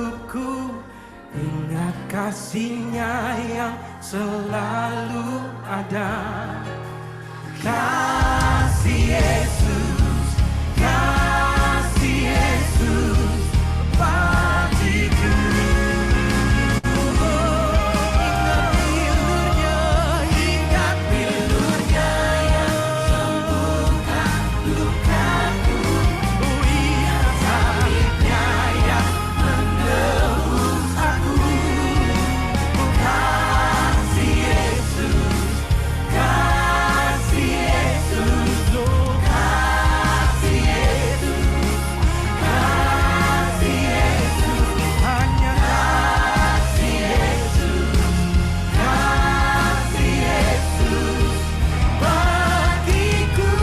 hidupku, ingat kasih-Nya yang selalu ada. Kasih Yesus, kasih Yesus bagiku. Ingat pilur-Nya yang sembuhkan lukaku. Oh iya, salib-Nya yang menebus aku. Kasih Yesus, kasih Yesus, oh kasih Yesus, kasih Yesus, hanya kasih Yesus, kasih Yesus bagiku.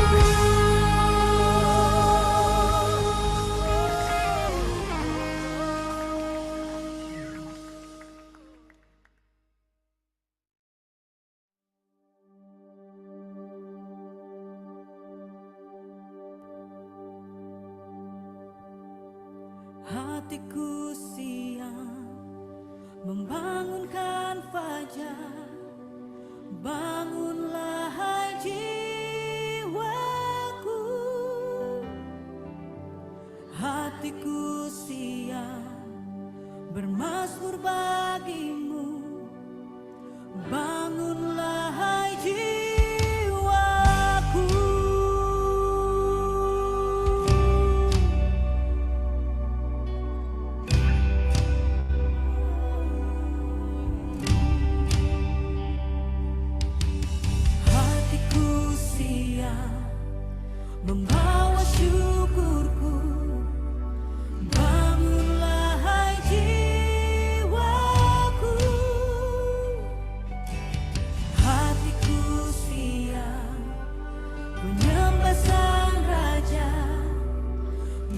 Hatiku siang membangunkan fajar, bangunlah hai jiwaku. Hatiku siang bermazmur bagimu, bangunlah hai jiwaku. Hatiku siang membawa syukurku, bangunlah hai jiwaku. Hatiku siang menyembah Sang Raja,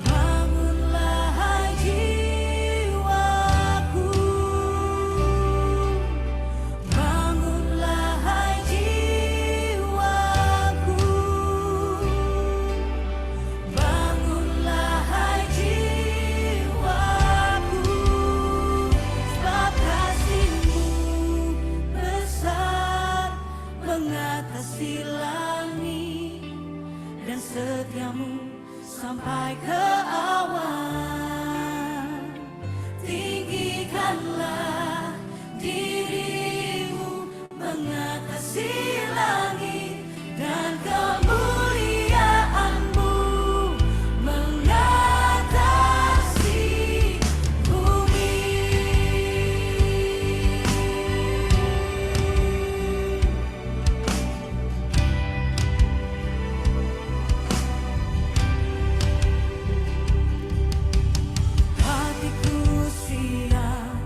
bangunlah hai jiwaku. Bangunlah hai jiwaku, bangunlah hai jiwaku, sebab kasih-Mu besar mengatasi langit, dan setia-Mu sampai ke awan. Tinggikanlah diri-Mu mengatasi langit, dan kemuliaan-Mu mengatasi bumi. Hatiku siang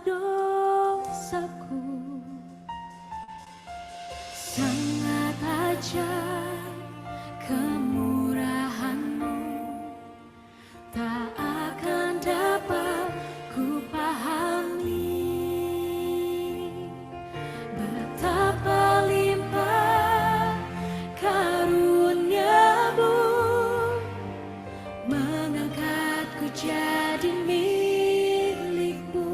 dosaku. Sangat ajaib kemurahan-Mu, tak akan dapat ku pahami betapa limpah karunia-Mu mengangkatku jadi milik-Mu.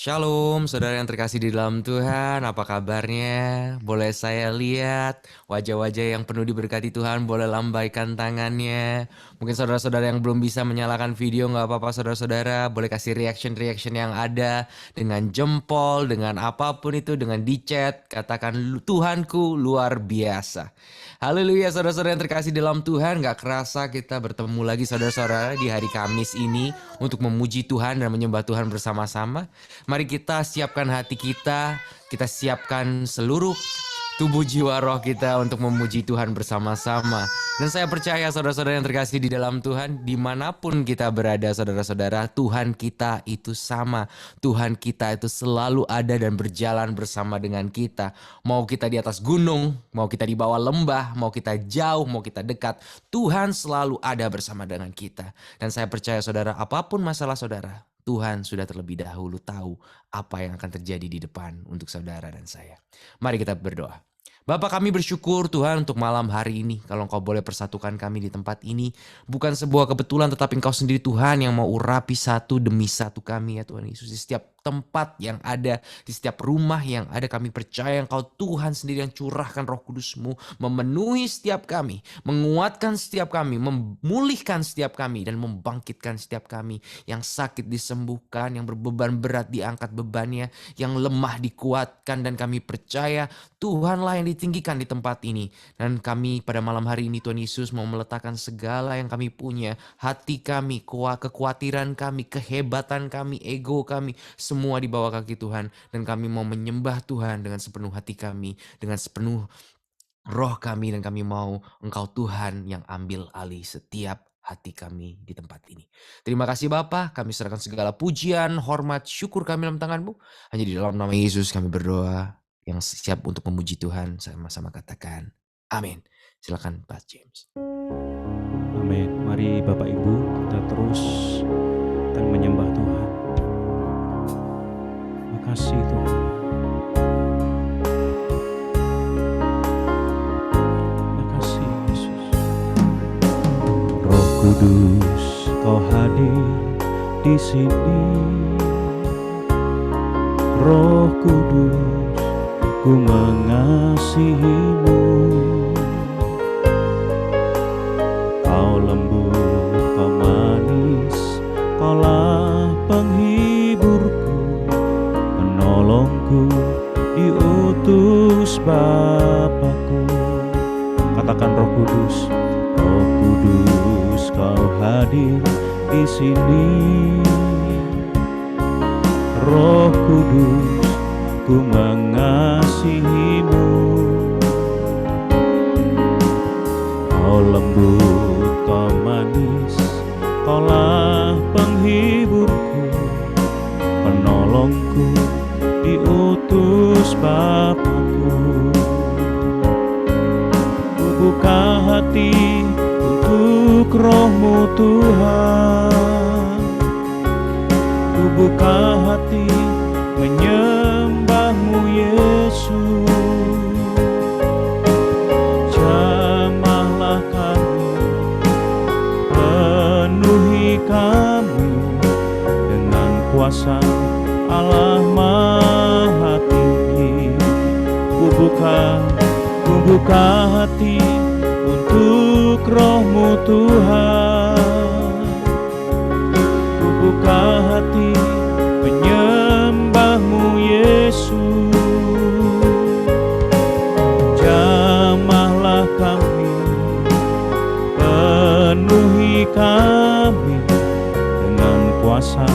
Shalom, saudara yang terkasih di dalam Tuhan, apa kabarnya? Boleh saya lihat wajah-wajah yang penuh diberkati Tuhan, boleh lambaikan tangannya. Mungkin saudara-saudara yang belum bisa menyalakan video, nggak apa-apa saudara-saudara, boleh kasih reaction-reaction yang ada dengan jempol, dengan apapun itu, dengan di chat, katakan Tuhanku luar biasa. Haleluya saudara-saudara yang terkasih di dalam Tuhan, gak kerasa kita bertemu lagi saudara-saudara di hari Kamis ini untuk memuji Tuhan dan menyembah Tuhan bersama-sama. Mari kita siapkan hati kita siapkan seluruh tubuh jiwa roh kita untuk memuji Tuhan bersama-sama. Dan saya percaya saudara-saudara yang terkasih di dalam Tuhan, dimanapun kita berada saudara-saudara, Tuhan kita itu sama. Tuhan kita itu selalu ada dan berjalan bersama dengan kita. Mau kita di atas gunung, mau kita di bawah lembah, mau kita jauh, mau kita dekat, Tuhan selalu ada bersama dengan kita. Dan saya percaya saudara, apapun masalah saudara, Tuhan sudah terlebih dahulu tahu apa yang akan terjadi di depan untuk saudara dan saya. Mari kita berdoa. Bapa, kami bersyukur Tuhan untuk malam hari ini. Kalau Engkau boleh persatukan kami di tempat ini. Bukan sebuah kebetulan, tetapi Engkau sendiri Tuhan yang mau urapi satu demi satu kami ya Tuhan Yesus. Di setiap tempat yang ada, di setiap rumah yang ada, kami percaya Engkau Tuhan sendiri yang curahkan Roh Kudus-Mu, memenuhi setiap kami, menguatkan setiap kami, memulihkan setiap kami, dan membangkitkan setiap kami. Yang sakit disembuhkan, yang berbeban berat diangkat bebannya, yang lemah dikuatkan, dan kami percaya Tuhanlah yang ditinggikan di tempat ini. Dan kami pada malam hari ini Tuhan Yesus mau meletakkan segala yang kami punya, hati kami, kekhawatiran kami, kehebatan kami, ego kami, semua di bawah kaki Tuhan. Dan kami mau menyembah Tuhan dengan sepenuh hati kami, dengan sepenuh roh kami, dan kami mau Engkau Tuhan yang ambil alih setiap hati kami di tempat ini. Terima kasih Bapa, kami serahkan segala pujian, hormat, syukur kami dalam tangan-Mu. Hanya di dalam nama Yesus kami berdoa, yang siap untuk memuji Tuhan, sama-sama katakan amin. Silakan Pak James. Amin. Mari Bapak Ibu kita terus akan menyembah Tuhan. Makasih Tuhan. Makasih Yesus. Roh Kudus, Kau hadir di sini. Roh Kudus, ku mengasihi-Mu. Kau lembut, Kau manis, Kaulah penghiburku, penolongku, diutus Bapa-Ku. Katakan Roh Kudus, Roh Kudus, Kau hadir di sini. Roh Kudus, ku mengasihi-Mu. Kau lembut, Kau manis, Kaulah penghiburku, penolongku, diutus Bapa-Ku. Ku buka hati untuk Roh-Mu Tuhan. Ku buka hati menyembah-Mu Yesus. Jamahlah kami, penuhi kami dengan kuasa Allah Maha Tinggi. Ku buka hati untuk Roh-Mu Tuhan. Ku buka hati menyembah-Mu Yesus. Jamahlah kami, penuhi kami dengan kuasa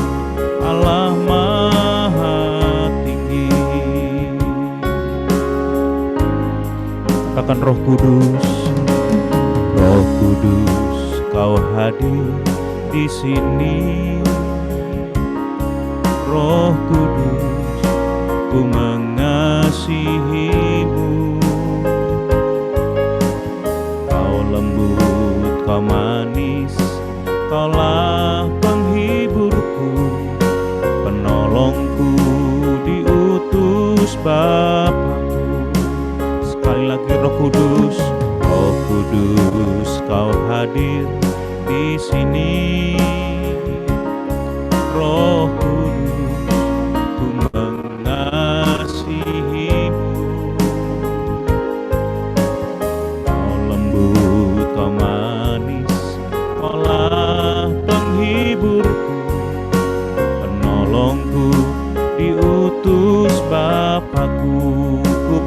Allah Maha Tinggi. Katakan Roh Kudus, Roh Kudus, Kau hadir di sini. Roh Kudus, ku mengasihi-Mu. Kau lembut, Kau manis, Kaulah penghiburku, penolongku, diutus Bapa-Ku. Sekali lagi Roh Kudus, Roh Kudus, Kau hadir di sini. Roh Kudus, ku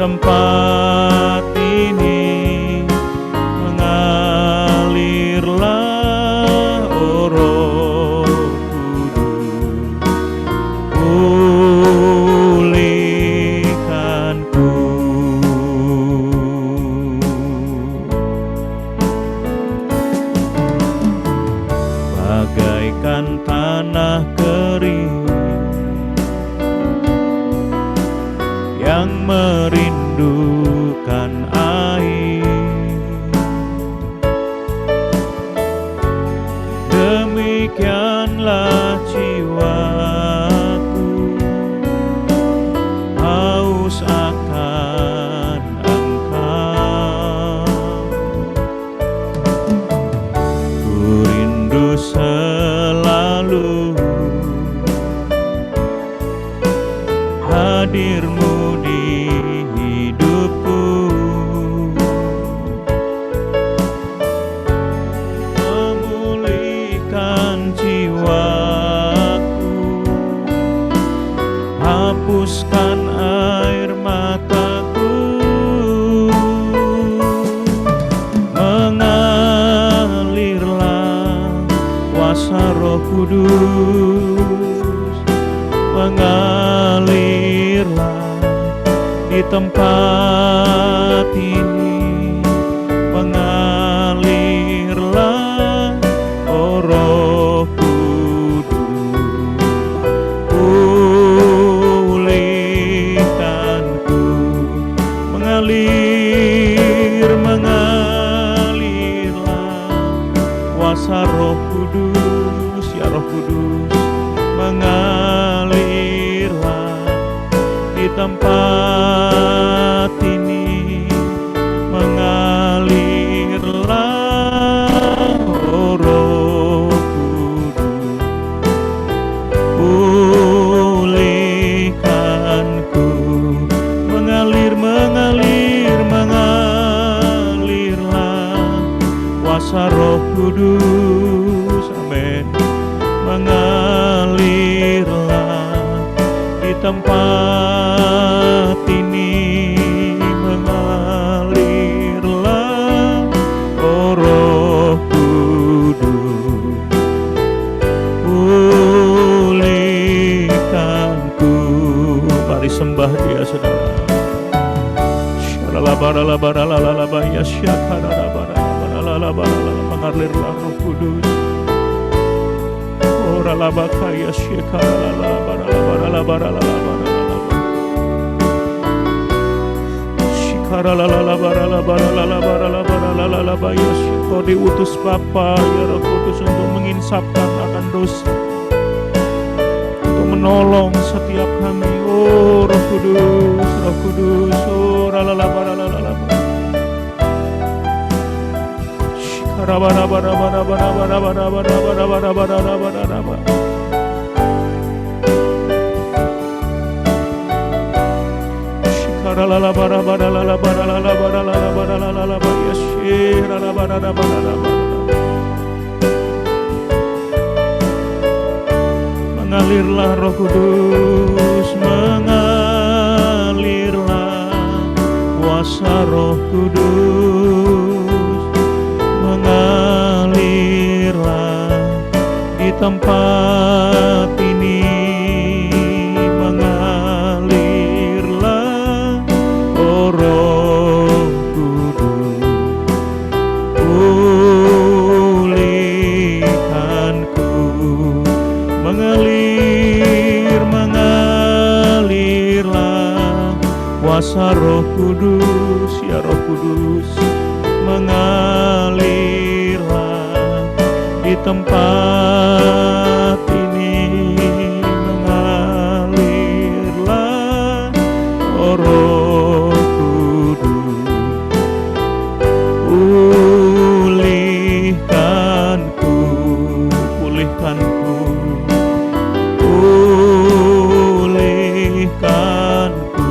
tempat ini mengalirlah, oh Roh Kudus, pulihkanku. Bagaikan tanah kering yang merindukan air, demikianlah jiwaku haus akan Engkau. Ku rindu selalu hadir-Mu di hidupku, memulihkan jiwaku, hapuskan air mataku, mengalirlah kuasa Roh Kudus, mengalirlah di tempat ini, mengalirlah, oh Roh Kudus, pulihkanku, mengalirlah kuasa Roh Kudus, ya Roh Kudus, mengalirlah di tempat ini, mengalirlah, oh Roh Kudus, pulihkanku, mengalirlah kuasa Roh Kudus, amin, mengalirlah di tempat ini, mengalirlah, oh Roh Kudus, pulihkanku. Mari sembah Dia, saudara. Mengalirlah Roh Kudus. Oralabakaya Kau diutus Bapa, ya Roh Kudus, untuk menginsapkan akan dosa, untuk menolong setiap kami. Oh Roh Kudus, Roh Kudus, oh ralalabaralalalaba. Mengalirlah Roh Kudus, mengalirlah kuasa Roh Kudus, mengalirlah di tempat ini, mengalirlah, oh Roh Kudus, pulihkanku, mengalirlah kuasa Roh Kudus, ya Roh Kudus, mengalirlah di tempat ini, mengalirlah, oh Roh Kudus, pulihkanku, pulihkanku, pulihkanku,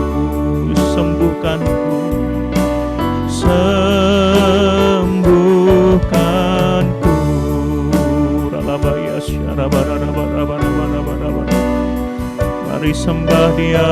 sembuhkanku, sembuhkanku. Mari sembah Dia.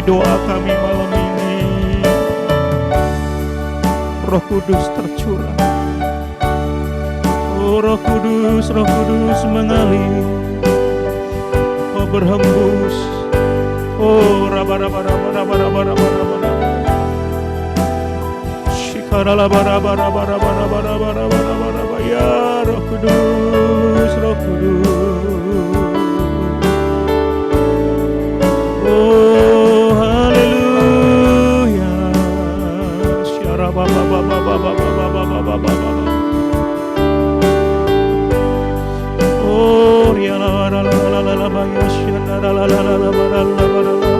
Ini doa kami malam ini. Roh Kudus tercurah. Oh Roh Kudus mengalir. Oh berhembus. Oh raba-raba-raba-raba-raba-raba-raba. Shikarala-bara-bara-bara-bara-bara-bara-bara-bara. Ya Roh Kudus. Oh haleluya. Syarababababababababababababa. Oh rialalalalalalaba yasyanaralalalalalalalalalala.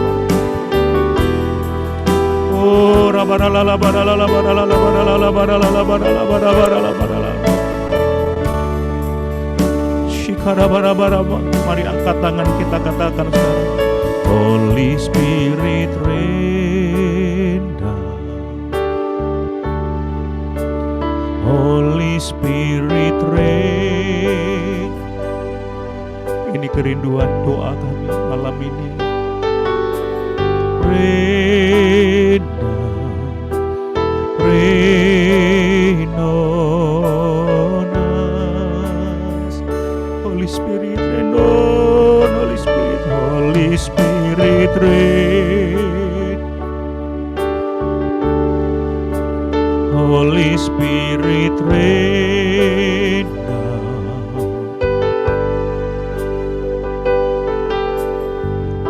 Oh rabaralabaralabaralabaralabaralabaralabaralabaralabaralabaralabarala. Shikarabarabarabar. Mari angkat tangan kita katakan sekarang. Holy Spirit rain down. Holy Spirit rain. Ini kerinduan doa kami malam ini. Rain down, rain on us. Holy Spirit rain on, Holy Spirit, Holy Spirit rain. Holy Spirit rain down.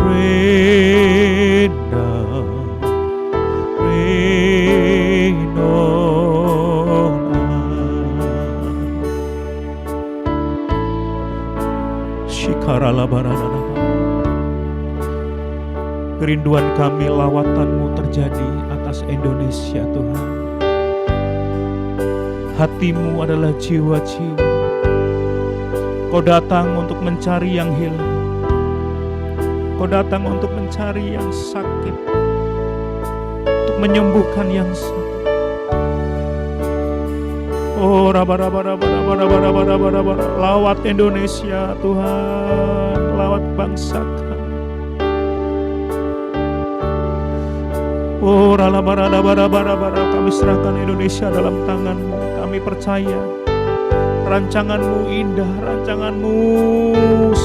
Rain down, rain on us. Shikaralabaralaba. Kerinduan kami lawatan-Mu terjadi atas Indonesia Tuhan. Hati-Mu adalah jiwa-jiwa. Kau datang untuk mencari yang hilang. Kau datang untuk mencari yang sakit, untuk menyembuhkan yang sakit. Oh raba-raba-raba-raba-raba-raba-raba-raba. Lawat Indonesia Tuhan, lawat bangsa kami. Oh raba-raba-raba-raba-raba. Kami serahkan Indonesia dalam tangan-Mu. Kami percaya rancangan-Mu indah, rancangan-Mu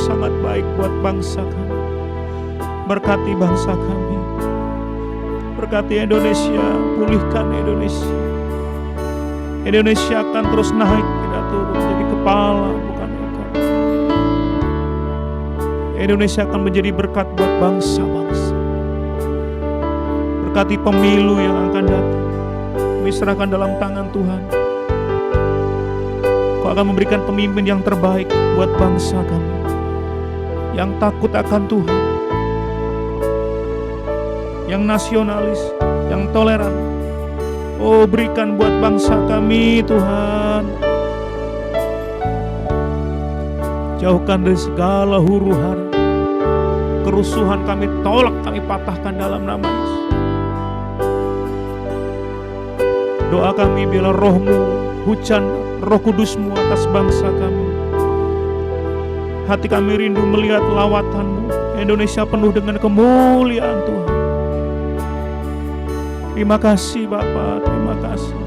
sangat baik buat bangsa kami. Berkati bangsa kami, berkati Indonesia, pulihkan Indonesia. Indonesia akan terus naik, tidak turun, jadi kepala bukan ekor. Indonesia akan menjadi berkat buat bangsa-bangsa. Berkati pemilu yang akan datang, kami serahkan dalam tangan Tuhan. Kau akan memberikan pemimpin yang terbaik buat bangsa kami, yang takut akan Tuhan, yang nasionalis, yang toleran. Oh berikan buat bangsa kami Tuhan. Jauhkan dari segala huru-hara, kerusuhan kami tolak, kami patahkan dalam nama Yesus. Doa kami biarlah Roh-Mu, hujan Roh Kudus-Mu atas bangsa kami. Hati kami rindu melihat lawatan-Mu. Indonesia penuh dengan kemuliaan Tuhan. Terima kasih Bapa, terima kasih.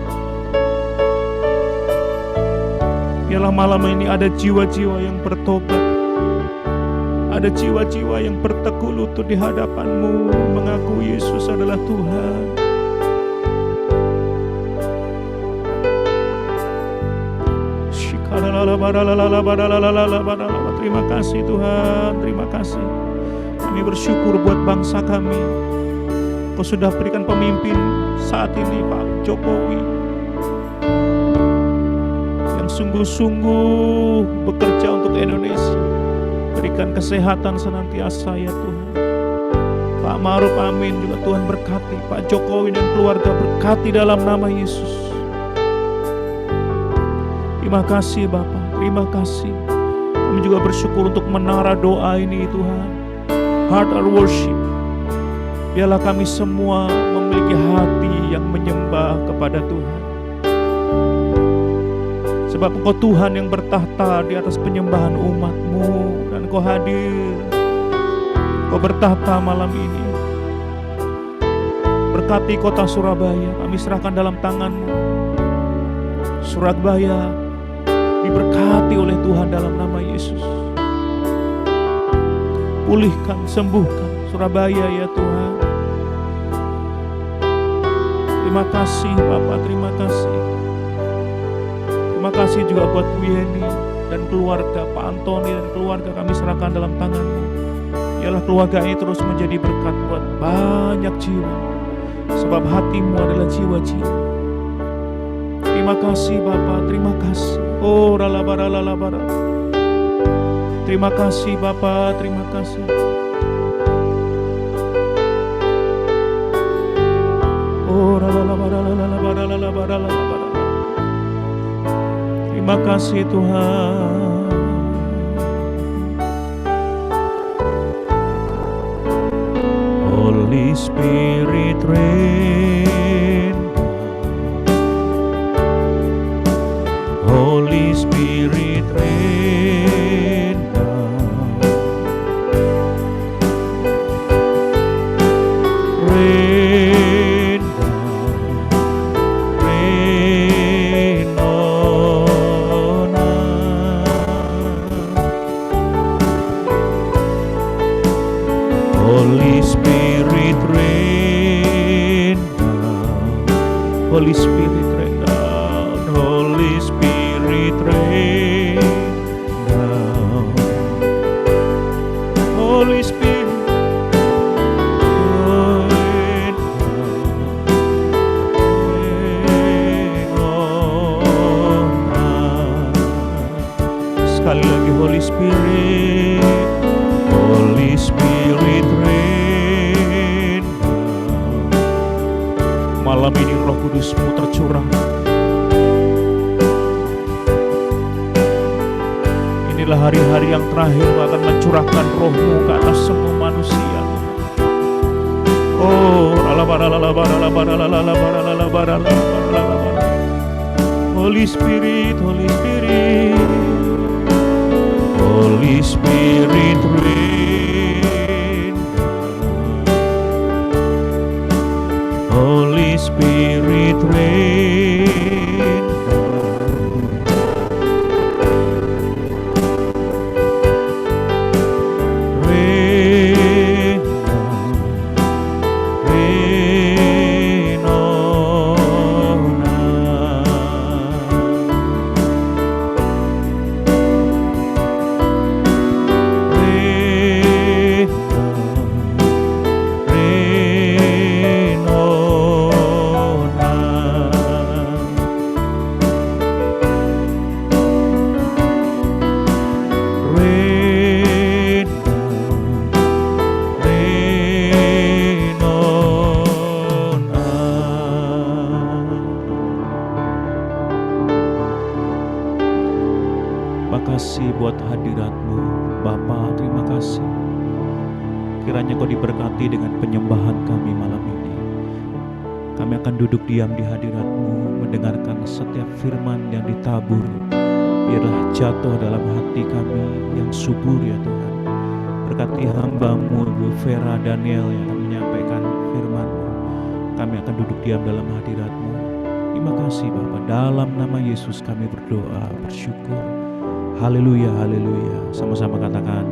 Biarlah malam ini ada jiwa-jiwa yang bertobat. Ada jiwa-jiwa yang bertekuk lutut di hadapan-Mu, mengaku Yesus adalah Tuhan. Terima kasih Tuhan, terima kasih. Kami bersyukur buat bangsa kami. Kau sudah berikan pemimpin saat ini Pak Jokowi yang sungguh-sungguh bekerja untuk Indonesia. Berikan kesehatan senantiasa ya Tuhan. Pak Ma'ruf amin juga Tuhan berkati. Pak Jokowi dan keluarga berkati dalam nama Yesus. Terima kasih Bapak, terima kasih. Kami juga bersyukur untuk menara doa ini Tuhan. Heart our worship. Biarlah kami semua memiliki hati yang menyembah kepada Tuhan. Sebab Engkau Tuhan yang bertahta di atas penyembahan umat-Mu. Dan Engkau hadir, Engkau bertahta malam ini. Berkati kota Surabaya, kami serahkan dalam tangan-Mu. Surabaya diberkati oleh Tuhan dalam nama Yesus. Pulihkan, sembuhkan Surabaya ya Tuhan. Terima kasih Bapak, terima kasih. Terima kasih juga buat Bu Yeni dan keluarga, Pak Antoni dan keluarga, kami serahkan dalam tangan-Mu. Biarlah keluarga ini terus menjadi berkat buat banyak jiwa, sebab hati-Mu adalah jiwa-jiwa. Terima kasih Bapak, terima kasih. Oh ralabara. Terima kasih Bapak, terima kasih. Oh ralabara. Terima kasih Tuhan. Holy Spirit reign. Holy Spirit reign down. Rain down. Rain on us. Holy Spirit rain down. Holy Spirit rain down. Holy Spirit rain down. Holy Spirit rain down. Rain on us. Sekali lagi Holy Spirit. Holy Spirit rain down. Malam ini Roh Kudus-Mu tercurah. Inilah hari-hari yang terakhir Kau akan mencurahkan Roh-Mu ke atas semua manusia. Oh, Holy Spirit, Holy Spirit, Holy Spirit rain down. Holy Spirit rain down. Rain down. Rain on us. Rain down. Rain on us. Rain down. Rain on us. Makasih buat hadirat-Mu Bapa, terima kasih. Kiranya Kau diberkati dengan penyembahan kami malam ini. Kami akan duduk diam di hadirat-Mu, mendengarkan setiap firman yang ditabur. Biarlah jatuh dalam hati kami yang subur ya Tuhan. Berkati hamba-Mu Bu Vera Daniel yang akan menyampaikan firman-Mu. Kami akan duduk diam dalam hadirat-Mu. Terima kasih Bapa, dalam nama Yesus kami berdoa, bersyukur. Haleluya, haleluya. Sama-sama katakan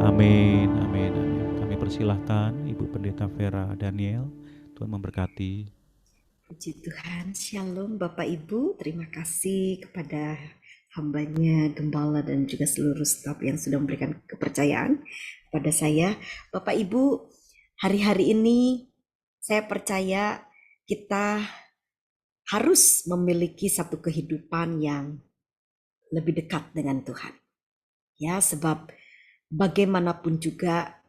amin, amin, amin. Kami persilahkan Ibu Pendeta Vera Daniel. Tuhan memberkati. Puji Tuhan, Shalom Bapak Ibu, terima kasih kepada hambanya, gembala dan juga seluruh staf yang sudah memberikan kepercayaan pada saya. Bapak Ibu, hari-hari ini saya percaya kita harus memiliki satu kehidupan yang lebih dekat dengan Tuhan. Ya, sebab bagaimanapun juga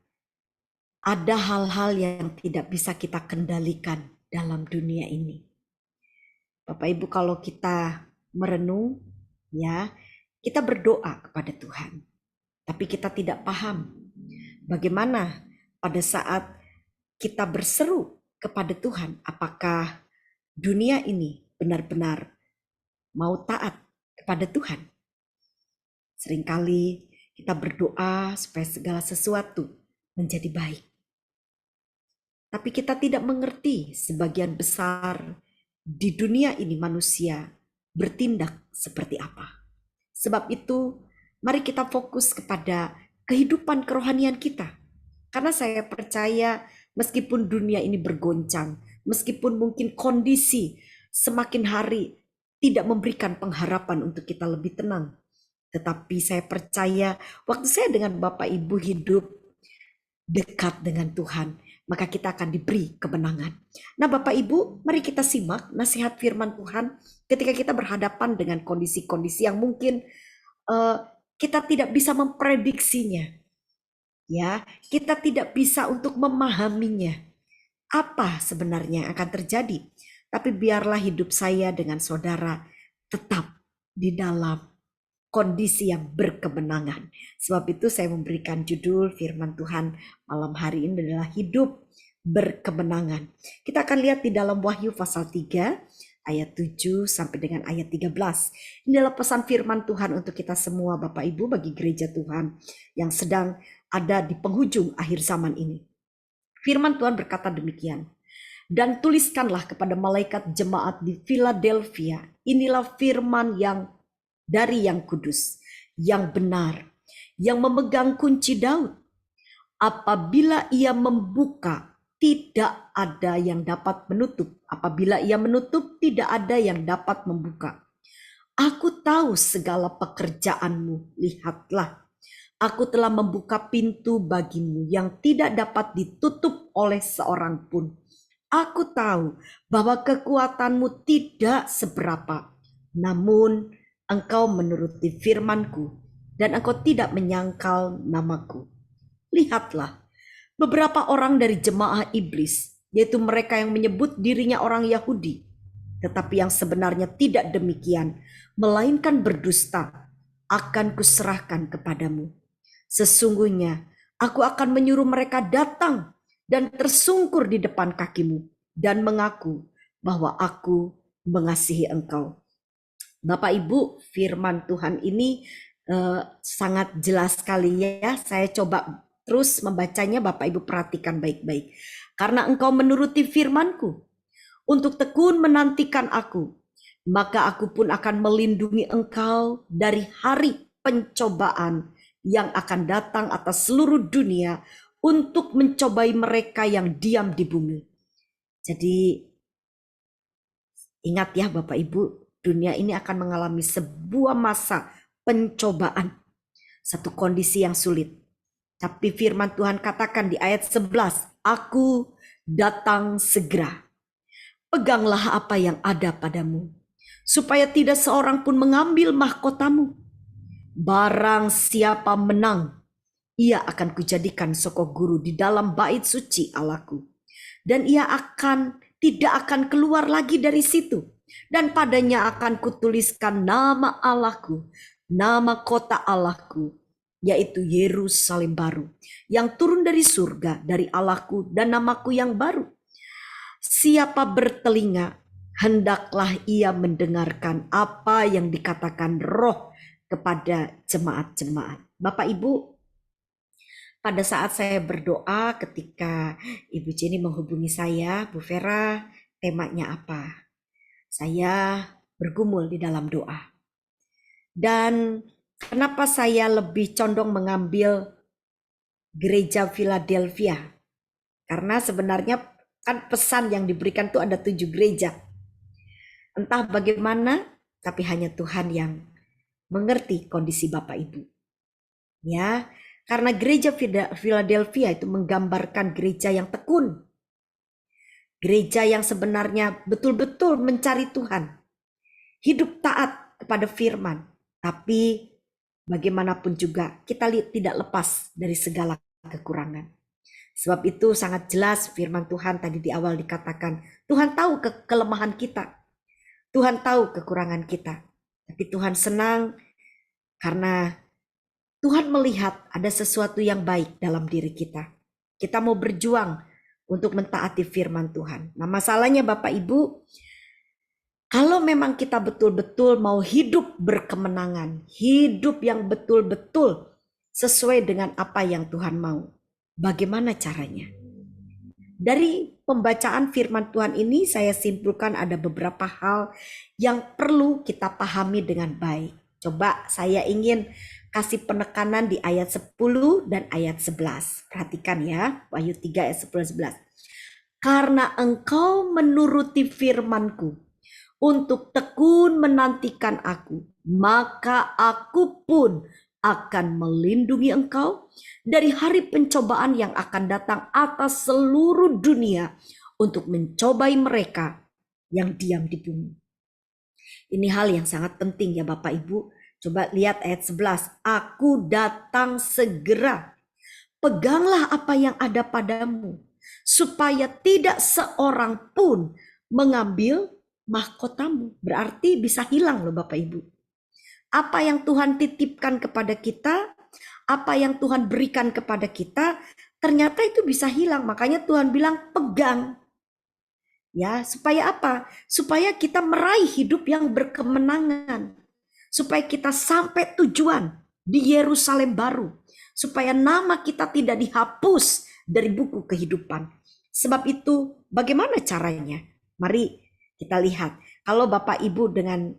ada hal-hal yang tidak bisa kita kendalikan dalam dunia ini. Bapak Ibu, kalau kita merenung, ya, kita berdoa kepada Tuhan, tapi kita tidak paham bagaimana pada saat kita berseru kepada Tuhan, apakah dunia ini benar-benar mau taat kepada Tuhan. Seringkali kita berdoa supaya segala sesuatu menjadi baik. Tapi kita tidak mengerti sebagian besar di dunia ini manusia bertindak seperti apa. Sebab itu, mari kita fokus kepada kehidupan kerohanian kita. Karena saya percaya meskipun dunia ini bergoncang, meskipun mungkin kondisi semakin hari tidak memberikan pengharapan untuk kita lebih tenang. Tetapi saya percaya waktu saya dengan Bapak Ibu hidup dekat dengan Tuhan, maka kita akan diberi kemenangan. Nah Bapak Ibu, mari kita simak nasihat firman Tuhan ketika kita berhadapan dengan kondisi-kondisi yang mungkin kita tidak bisa memprediksinya. Ya, kita tidak bisa untuk memahaminya. Apa sebenarnya yang akan terjadi? Tapi biarlah hidup saya dengan saudara tetap di dalam kondisi yang berkemenangan. Sebab itu saya memberikan judul firman Tuhan malam hari ini adalah hidup berkemenangan. Kita akan lihat di dalam Wahyu pasal 3 ayat 7 sampai dengan ayat 13. Ini adalah pesan firman Tuhan untuk kita semua Bapak Ibu bagi gereja Tuhan yang sedang ada di penghujung akhir zaman ini. Firman Tuhan berkata demikian. Dan tuliskanlah kepada malaikat jemaat di Philadelphia, inilah firman yang dari yang kudus, yang benar, yang memegang kunci Daud. Apabila ia membuka, tidak ada yang dapat menutup. Apabila ia menutup, tidak ada yang dapat membuka. Aku tahu segala pekerjaanmu, lihatlah. Aku telah membuka pintu bagimu yang tidak dapat ditutup oleh seorang pun. Aku tahu bahwa kekuatanmu tidak seberapa. Namun engkau menuruti firmanku dan engkau tidak menyangkal namaku. Lihatlah, beberapa orang dari jemaah iblis, yaitu mereka yang menyebut dirinya orang Yahudi, tetapi yang sebenarnya tidak demikian, melainkan berdusta, akan kuserahkan kepadamu. Sesungguhnya aku akan menyuruh mereka datang dan tersungkur di depan kakimu dan mengaku bahwa aku mengasihi engkau. Bapak Ibu, firman Tuhan ini sangat jelas sekali ya. Saya coba terus membacanya, Bapak Ibu perhatikan baik-baik. Karena engkau menuruti firmanku untuk tekun menantikan aku, maka aku pun akan melindungi engkau dari hari pencobaan yang akan datang atas seluruh dunia untuk mencobai mereka yang diam di bumi. Jadi ingat ya Bapak Ibu, dunia ini akan mengalami sebuah masa pencobaan, satu kondisi yang sulit. Tapi firman Tuhan katakan di ayat 11, aku datang segera. Peganglah apa yang ada padamu, supaya tidak seorang pun mengambil mahkotamu. Barang siapa menang, ia akan kujadikan soko guru di dalam bait suci Allahku. Dan ia tidak akan keluar lagi dari situ. Dan padanya akan kutuliskan nama Allahku, nama kota Allahku, yaitu Yerusalem baru, yang turun dari surga, dari Allahku, dan namaku yang baru. Siapa bertelinga, hendaklah ia mendengarkan apa yang dikatakan Roh kepada jemaat-jemaat. Bapak Ibu, pada saat saya berdoa ketika Ibu Jenny menghubungi saya, Bu Vera, temanya apa? Saya bergumul di dalam doa. Dan kenapa saya lebih condong mengambil gereja Philadelphia? Karena sebenarnya kan pesan yang diberikan itu ada 7 gereja. Entah bagaimana, tapi hanya Tuhan yang mengerti kondisi Bapak Ibu. Ya, karena gereja Philadelphia itu menggambarkan gereja yang tekun. Gereja yang sebenarnya betul-betul mencari Tuhan. Hidup taat kepada firman. Tapi bagaimanapun juga kita tidak lepas dari segala kekurangan. Sebab itu sangat jelas firman Tuhan tadi di awal dikatakan, Tuhan tahu kelemahan kita. Tuhan tahu kekurangan kita. Tapi Tuhan senang karena Tuhan melihat ada sesuatu yang baik dalam diri kita. Kita mau berjuang untuk mentaati firman Tuhan. Nah masalahnya Bapak Ibu, kalau memang kita betul-betul mau hidup berkemenangan, hidup yang betul-betul sesuai dengan apa yang Tuhan mau, bagaimana caranya? Dari pembacaan firman Tuhan ini saya simpulkan ada beberapa hal yang perlu kita pahami dengan baik. Coba saya ingin kasih penekanan di ayat 10 dan ayat 11. Perhatikan ya, Wahyu 3 ayat 10-11. Karena engkau menuruti firman-Ku untuk tekun menantikan aku, maka aku pun akan melindungi engkau dari hari pencobaan yang akan datang atas seluruh dunia untuk mencobai mereka yang diam di bumi. Ini hal yang sangat penting ya Bapak Ibu. Coba lihat ayat 11. Aku datang segera. Peganglah apa yang ada padamu, supaya tidak seorang pun mengambil mahkotamu. Berarti bisa hilang loh Bapak Ibu. Apa yang Tuhan titipkan kepada kita, apa yang Tuhan berikan kepada kita, ternyata itu bisa hilang. Makanya Tuhan bilang pegang. Ya, supaya apa? Supaya kita meraih hidup yang berkemenangan. Supaya kita sampai tujuan di Yerusalem baru. Supaya nama kita tidak dihapus dari buku kehidupan. Sebab itu bagaimana caranya? Mari kita lihat. Kalau Bapak Ibu dengan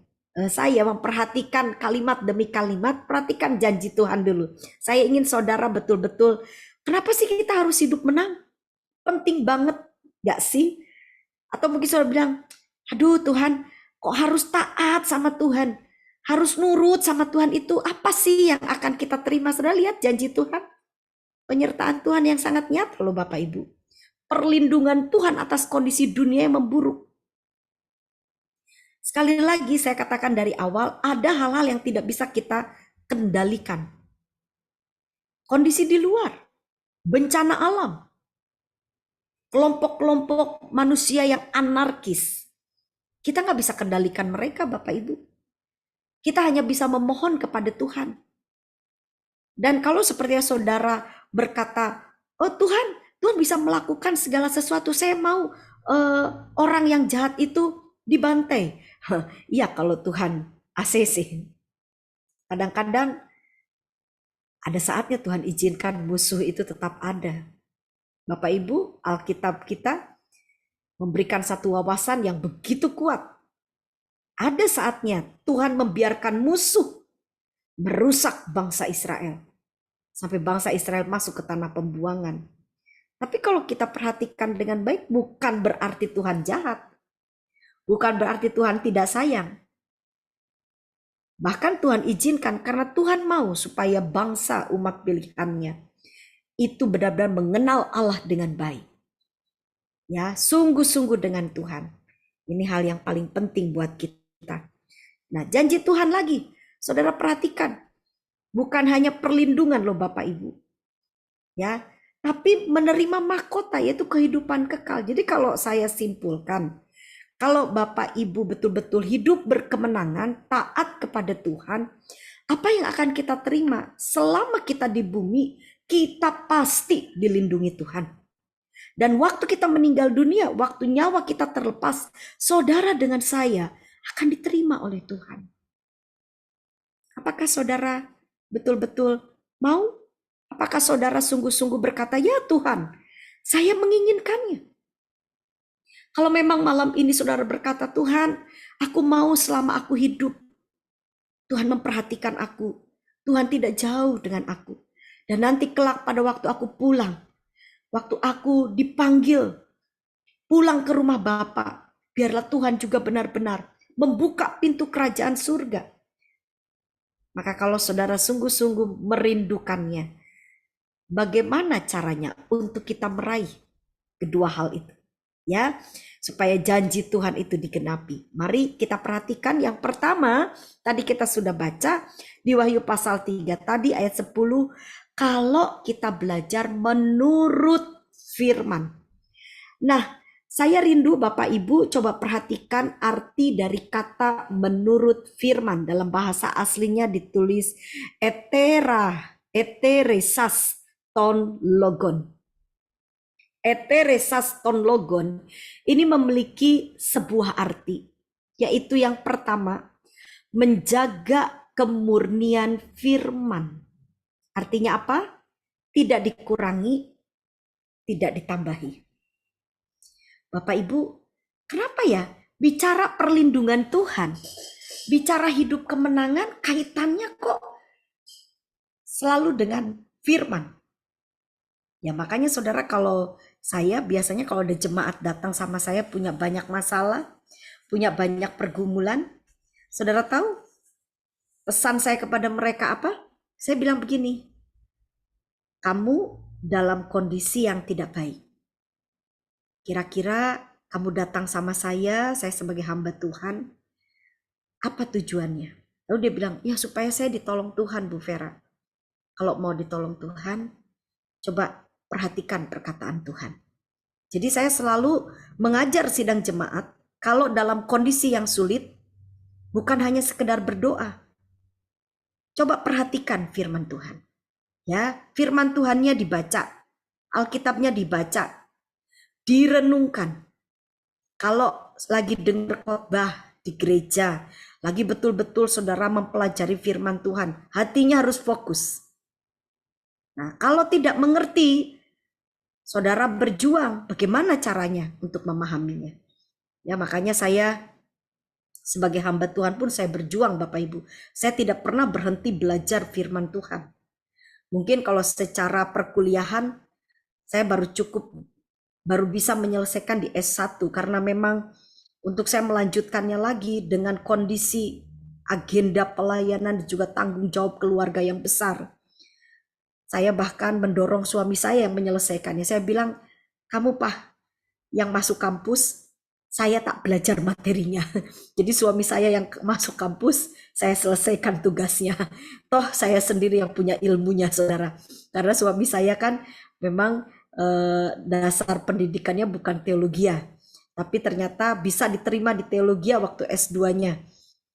saya memperhatikan kalimat demi kalimat, perhatikan janji Tuhan dulu. Saya ingin saudara betul-betul, kenapa sih kita harus hidup menang? Penting banget gak sih? Atau mungkin saudara bilang, aduh Tuhan, kok harus taat sama Tuhan? Harus nurut sama Tuhan itu, apa sih yang akan kita terima? Saudara lihat janji Tuhan. Penyertaan Tuhan yang sangat nyata loh Bapak Ibu. Perlindungan Tuhan atas kondisi dunia yang memburuk. Sekali lagi saya katakan dari awal, ada hal-hal yang tidak bisa kita kendalikan. Kondisi di luar, bencana alam, kelompok-kelompok manusia yang anarkis. Kita nggak bisa kendalikan mereka Bapak Ibu. Kita hanya bisa memohon kepada Tuhan. Dan kalau seperti saudara berkata, oh Tuhan bisa melakukan segala sesuatu. Saya mau orang yang jahat itu dibantai. Iya kalau Tuhan ACC. Kadang-kadang ada saatnya Tuhan izinkan musuh itu tetap ada. Bapak Ibu, Alkitab kita memberikan satu wawasan yang begitu kuat. Ada saatnya Tuhan membiarkan musuh merusak bangsa Israel. Sampai bangsa Israel masuk ke tanah pembuangan. Tapi kalau kita perhatikan dengan baik, bukan berarti Tuhan jahat. Bukan berarti Tuhan tidak sayang. Bahkan Tuhan izinkan karena Tuhan mau supaya bangsa umat pilihannya itu benar-benar mengenal Allah dengan baik. Ya, sungguh-sungguh dengan Tuhan. Ini hal yang paling penting buat kita. Nah, janji Tuhan lagi. Saudara perhatikan. Bukan hanya perlindungan loh Bapak Ibu. Ya, tapi menerima mahkota yaitu kehidupan kekal. Jadi kalau saya simpulkan, kalau Bapak Ibu betul-betul hidup berkemenangan, taat kepada Tuhan, apa yang akan kita terima? Selama kita di bumi, kita pasti dilindungi Tuhan. Dan waktu kita meninggal dunia, waktu nyawa kita terlepas, saudara dengan saya akan diterima oleh Tuhan. Apakah saudara betul-betul mau? Apakah saudara sungguh-sungguh berkata, ya Tuhan, saya menginginkannya. Kalau memang malam ini saudara berkata, Tuhan, aku mau selama aku hidup. Tuhan memperhatikan aku. Tuhan tidak jauh dengan aku. Dan nanti kelak pada waktu aku pulang, waktu aku dipanggil pulang ke rumah Bapa, biarlah Tuhan juga benar-benar membuka pintu kerajaan surga. Maka kalau saudara sungguh-sungguh merindukannya, bagaimana caranya untuk kita meraih kedua hal itu? Ya, supaya janji Tuhan itu digenapi. Mari kita perhatikan yang pertama, tadi kita sudah baca di Wahyu pasal 3 tadi ayat 10, kalau kita belajar menurut firman. Nah, saya rindu Bapak Ibu coba perhatikan arti dari kata menurut firman. Dalam bahasa aslinya ditulis eteresas ton logon. Eteresas ton logon ini memiliki sebuah arti, yaitu yang pertama, menjaga kemurnian firman. Artinya apa? Tidak dikurangi, tidak ditambahi. Bapak Ibu, kenapa ya bicara perlindungan Tuhan, bicara hidup kemenangan, kaitannya kok selalu dengan firman? Ya makanya saudara, kalau saya biasanya kalau ada jemaat datang sama saya punya banyak masalah, punya banyak pergumulan, saudara tahu pesan saya kepada mereka apa? Saya bilang begini, kamu dalam kondisi yang tidak baik. Kira-kira kamu datang sama saya sebagai hamba Tuhan, apa tujuannya? Lalu dia bilang, ya supaya saya ditolong Tuhan, Bu Vera. Kalau mau ditolong Tuhan, coba perhatikan perkataan Tuhan. Jadi saya selalu mengajar sidang jemaat, kalau dalam kondisi yang sulit, bukan hanya sekedar berdoa. Coba perhatikan firman Tuhan. Ya, firman Tuhannya dibaca, Alkitabnya dibaca, direnungkan. Kalau lagi dengar khotbah di gereja, lagi betul-betul saudara mempelajari firman Tuhan, hatinya harus fokus. Nah, kalau tidak mengerti, saudara berjuang bagaimana caranya untuk memahaminya. Ya, makanya saya sebagai hamba Tuhan pun saya berjuang Bapak Ibu. Saya tidak pernah berhenti belajar firman Tuhan. Mungkin kalau secara perkuliahan saya baru bisa menyelesaikan di S1 karena memang untuk saya melanjutkannya lagi dengan kondisi agenda pelayanan dan juga tanggung jawab keluarga yang besar. Saya bahkan mendorong suami saya yang menyelesaikannya. Saya bilang, kamu Pak yang masuk kampus, saya tak belajar materinya. Jadi suami saya yang masuk kampus, saya selesaikan tugasnya. Toh saya sendiri yang punya ilmunya, saudara. Karena suami saya kan memang dasar pendidikannya bukan teologi, tapi ternyata bisa diterima di teologi waktu S2-nya.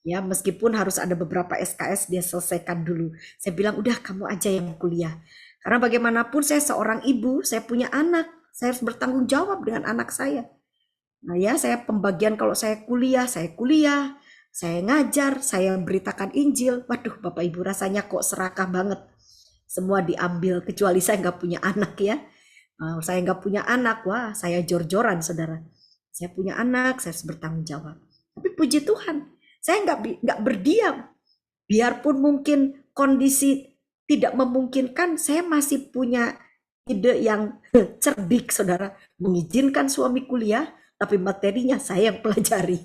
Ya, meskipun harus ada beberapa SKS dia selesaikan dulu. Saya bilang, udah kamu aja yang kuliah. Karena bagaimanapun saya seorang ibu, saya punya anak, saya harus bertanggung jawab dengan anak saya. Nah ya, saya pembagian kalau saya kuliah, saya ngajar, saya beritakan Injil. Waduh Bapak Ibu, rasanya kok serakah banget. Semua diambil, kecuali saya nggak punya anak ya. Saya nggak punya anak, wah saya jor-joran saudara. Saya punya anak, saya harus bertanggung jawab. Tapi puji Tuhan, saya nggak berdiam. Biarpun mungkin kondisi tidak memungkinkan, saya masih punya ide yang cerdik saudara. Mengizinkan suami kuliah, tapi materinya saya yang pelajari.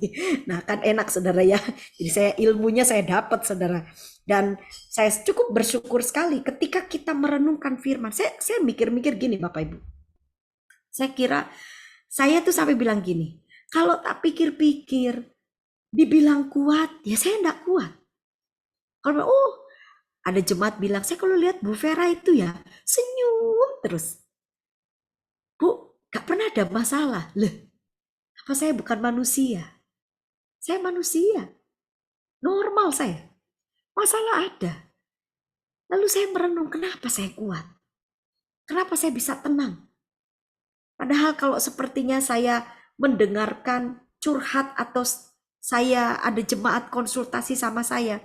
Nah kan enak saudara ya. Jadi saya ilmunya saya dapat saudara. Dan saya cukup bersyukur sekali ketika kita merenungkan firman. Saya mikir-mikir gini Bapak Ibu. Saya kira, saya tuh sampai bilang gini, kalau tak pikir-pikir, dibilang kuat, ya saya enggak kuat. Kalau ada jemaat bilang, saya kalau lihat Bu Vera itu ya, senyum terus. Bu, gak pernah ada masalah. Loh, apa saya bukan manusia? Saya manusia. Normal saya. Masalah ada. Lalu saya merenung, kenapa saya kuat? Kenapa saya bisa tenang? Padahal kalau sepertinya saya mendengarkan curhat atau saya ada jemaat konsultasi sama saya,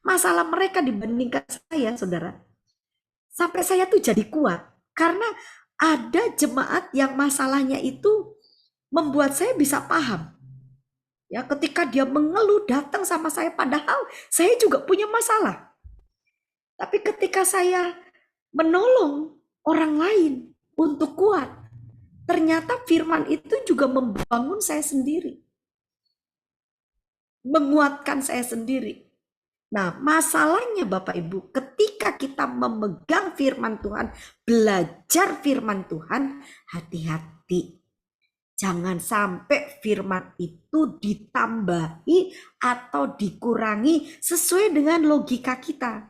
masalah mereka dibandingkan saya, saudara. Sampai saya tuh jadi kuat. Karena ada jemaat yang masalahnya itu membuat saya bisa paham. Ya, ketika dia mengeluh datang sama saya, padahal saya juga punya masalah. Tapi ketika saya menolong orang lain untuk kuat, ternyata firman itu juga membangun saya sendiri. Menguatkan saya sendiri. Nah, masalahnya Bapak Ibu, ketika kita memegang firman Tuhan, belajar firman Tuhan, hati-hati. Jangan sampai firman itu ditambahi atau dikurangi sesuai dengan logika kita.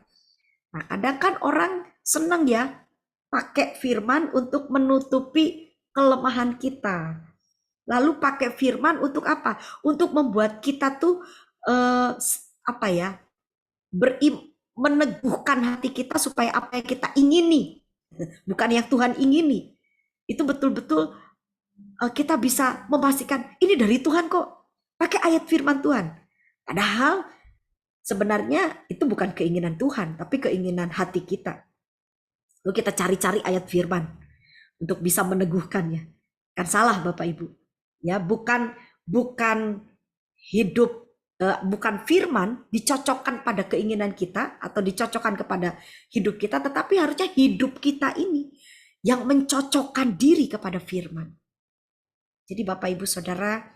Nah, kadang kan orang senang ya pakai firman untuk menutupi kelemahan kita. Lalu pakai firman untuk apa? Untuk membuat kita tuh meneguhkan hati kita supaya apa yang kita ingini, bukan yang Tuhan ingini. Itu betul-betul kita bisa memastikan ini dari Tuhan kok, pakai ayat firman Tuhan. Padahal sebenarnya itu bukan keinginan Tuhan, tapi keinginan hati kita. Lalu kita cari-cari ayat firman untuk bisa meneguhkannya. Kan salah Bapak Ibu. Ya, bukan hidup, bukan firman dicocokkan pada keinginan kita atau dicocokkan kepada hidup kita, tetapi harusnya hidup kita ini yang mencocokkan diri kepada firman. Jadi Bapak Ibu Saudara,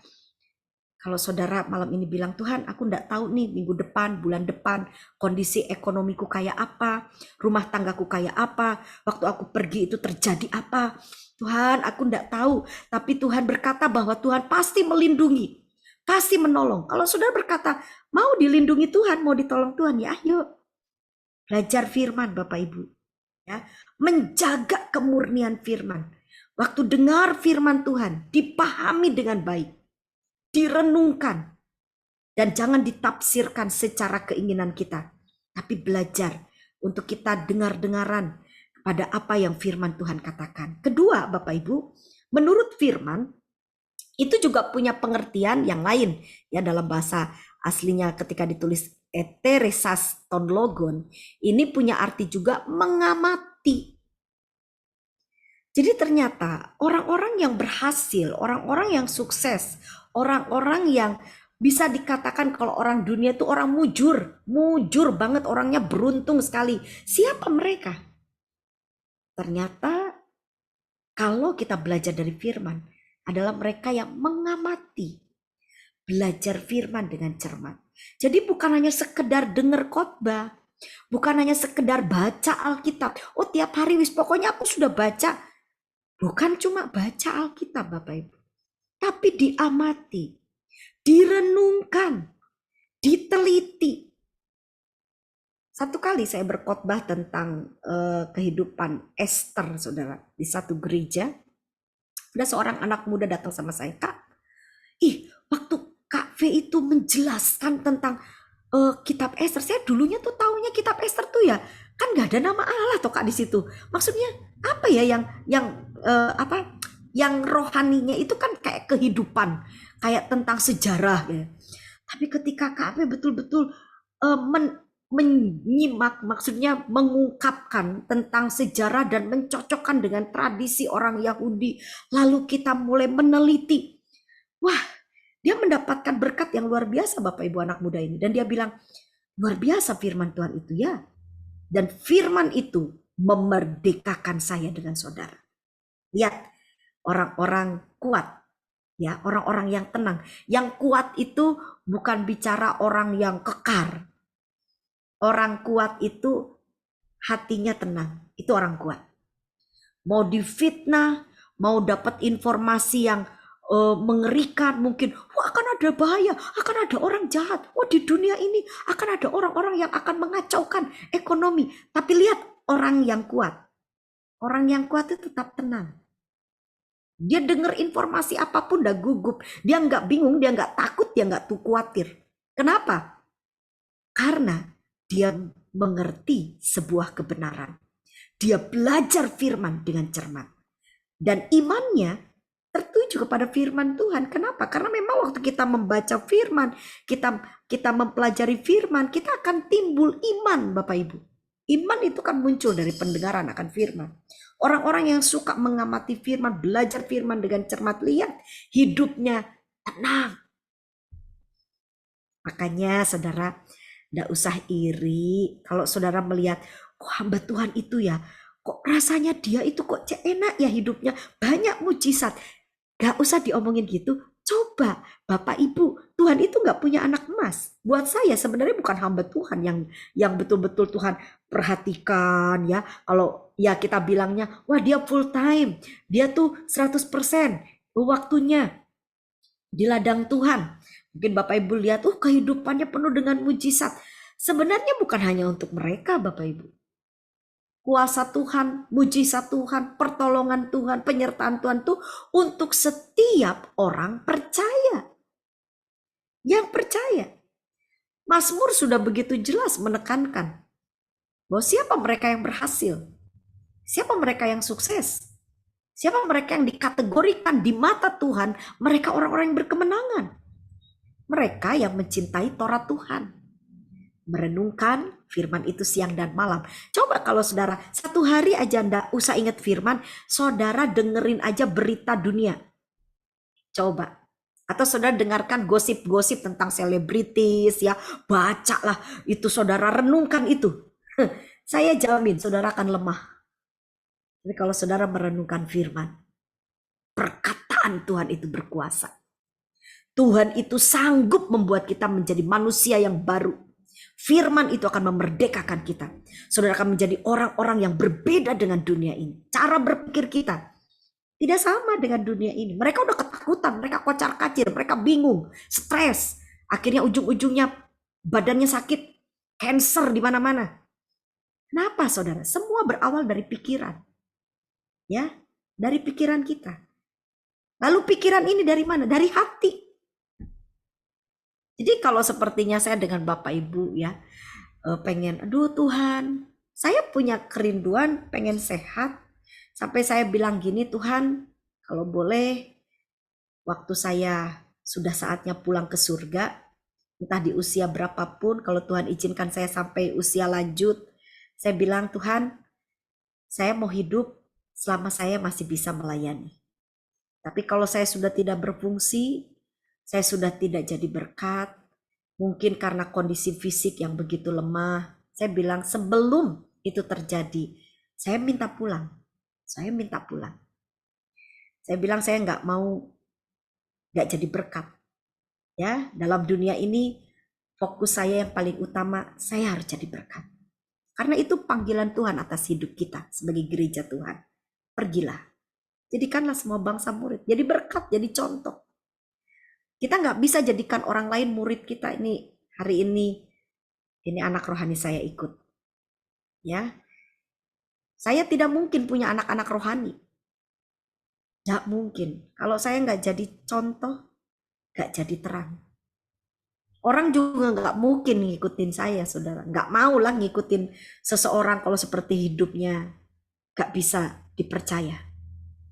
kalau saudara malam ini bilang, Tuhan aku enggak tahu nih minggu depan, bulan depan, kondisi ekonomiku kayak apa, rumah tanggaku kayak apa, waktu aku pergi itu terjadi apa. Tuhan aku enggak tahu, tapi Tuhan berkata bahwa Tuhan pasti melindungi, pasti menolong. Kalau saudara berkata, mau dilindungi Tuhan, mau ditolong Tuhan, ya ayo. Belajar firman Bapak Ibu. Ya, menjaga kemurnian firman. Waktu dengar firman Tuhan, dipahami dengan baik. Direnungkan dan jangan ditafsirkan secara keinginan kita, tapi belajar untuk kita dengar-dengaran pada apa yang firman Tuhan katakan. Kedua, Bapak Ibu, menurut firman itu juga punya pengertian yang lain ya, dalam bahasa aslinya ketika ditulis eteresas ton logon, ini punya arti juga mengamati. Jadi ternyata orang-orang yang berhasil, orang-orang yang sukses, orang-orang yang bisa dikatakan kalau orang dunia itu orang mujur banget, orangnya beruntung sekali. Siapa mereka? Ternyata kalau kita belajar dari firman adalah mereka yang mengamati, belajar firman dengan cermat. Jadi bukan hanya sekedar dengar khotbah, bukan hanya sekedar baca Alkitab. Oh tiap hari wis pokoknya aku sudah baca. Bukan cuma baca Alkitab Bapak Ibu, tapi diamati, direnungkan, diteliti. Satu kali saya berkhotbah tentang kehidupan Esther, saudara, di satu gereja. Ada seorang anak muda datang sama saya, Kak, waktu Kak V itu menjelaskan tentang kitab Esther, saya dulunya tuh taunya kitab Esther tuh ya kan nggak ada nama Allah toh Kak di situ. Maksudnya apa ya yang rohaninya itu kan kayak kehidupan, kayak tentang sejarah ya. Tapi ketika Kak V betul-betul menyimak, maksudnya mengungkapkan tentang sejarah dan mencocokkan dengan tradisi orang Yahudi, lalu kita mulai meneliti, wah, dia mendapatkan berkat yang luar biasa Bapak Ibu anak muda ini. Dan dia bilang, luar biasa firman Tuhan itu ya. Dan firman itu memerdekakan saya dengan saudara. Lihat, orang-orang kuat, ya, orang-orang yang tenang. Yang kuat itu bukan bicara orang yang kekar. Orang kuat itu hatinya tenang. Itu orang kuat. Mau difitnah, mau dapat informasi yang mengerikan, mungkin akan ada bahaya, akan ada orang jahat, di dunia ini akan ada orang-orang yang akan mengacaukan ekonomi. Tapi lihat orang yang kuat itu tetap tenang. Dia dengar informasi apapun dah gugup, dia nggak bingung, dia nggak takut, dia nggak tuh khawatir. Kenapa? Karena dia mengerti sebuah kebenaran. Dia belajar firman dengan cermat, dan imannya tertuju kepada firman Tuhan. Kenapa? Karena memang waktu kita membaca firman, kita mempelajari firman, kita akan timbul iman Bapak Ibu. Iman itu kan muncul dari pendengaran akan firman. Orang-orang yang suka mengamati firman, belajar firman dengan cermat, lihat hidupnya tenang. Makanya saudara, tidak usah iri kalau saudara melihat, kok hamba Tuhan itu ya, kok rasanya dia itu kok enak ya hidupnya, banyak mujizat. Gak usah diomongin gitu. Coba Bapak Ibu, Tuhan itu gak punya anak emas. Buat saya sebenarnya bukan hamba Tuhan yang betul-betul Tuhan perhatikan ya. Kalau ya kita bilangnya, wah dia full time, dia tuh 100% waktunya di ladang Tuhan. Mungkin Bapak Ibu lihat, kehidupannya penuh dengan mujizat. Sebenarnya bukan hanya untuk mereka Bapak Ibu. Kuasa Tuhan, mujizat Tuhan, pertolongan Tuhan, penyertaan Tuhan itu untuk setiap orang percaya. Yang percaya. Mazmur sudah begitu jelas menekankan bahwa siapa mereka yang berhasil, siapa mereka yang sukses, siapa mereka yang dikategorikan di mata Tuhan, mereka orang-orang yang berkemenangan. Mereka yang mencintai Taurat Tuhan, merenungkan firman itu siang dan malam. Coba kalau saudara satu hari aja ndak usah ingat firman, saudara dengerin aja berita dunia. Coba Atau saudara dengarkan gosip-gosip tentang selebritis ya, bacalah itu, saudara renungkan itu. Saya jamin saudara akan lemah. Tapi kalau saudara merenungkan firman, perkataan Tuhan itu berkuasa. Tuhan itu sanggup membuat kita menjadi manusia yang baru. Firman itu akan memerdekakan kita. Saudara akan menjadi orang-orang yang berbeda dengan dunia ini. Cara berpikir kita tidak sama dengan dunia ini. Mereka udah ketakutan, mereka kocar-kacir, mereka bingung, stres. Akhirnya ujung-ujungnya badannya sakit, cancer di mana-mana. Kenapa saudara? Semua berawal dari pikiran. Ya, dari pikiran kita. Lalu pikiran ini dari mana? Dari hati. Jadi kalau sepertinya saya dengan Bapak Ibu ya, pengen, aduh Tuhan, saya punya kerinduan pengen sehat. Sampai saya bilang gini, Tuhan, kalau boleh waktu saya sudah saatnya pulang ke surga, entah di usia berapapun, kalau Tuhan izinkan saya sampai usia lanjut, saya bilang, Tuhan, saya mau hidup selama saya masih bisa melayani. Tapi kalau saya sudah tidak berfungsi, saya sudah tidak jadi berkat, mungkin karena kondisi fisik yang begitu lemah, saya bilang sebelum itu terjadi, saya minta pulang. Saya minta pulang. Saya bilang saya nggak jadi berkat. Ya, dalam dunia ini fokus saya yang paling utama, saya harus jadi berkat. Karena itu panggilan Tuhan atas hidup kita sebagai gereja Tuhan. Pergilah, jadikanlah semua bangsa murid. Jadi berkat, jadi contoh. Kita nggak bisa jadikan orang lain murid kita. Ini hari ini anak rohani saya ikut. Ya. Saya tidak mungkin punya anak-anak rohani. Tidak mungkin. Kalau saya nggak jadi contoh, nggak jadi terang. Orang juga nggak mungkin ngikutin saya, saudara. Nggak mau lah ngikutin seseorang kalau seperti hidupnya nggak bisa dipercaya.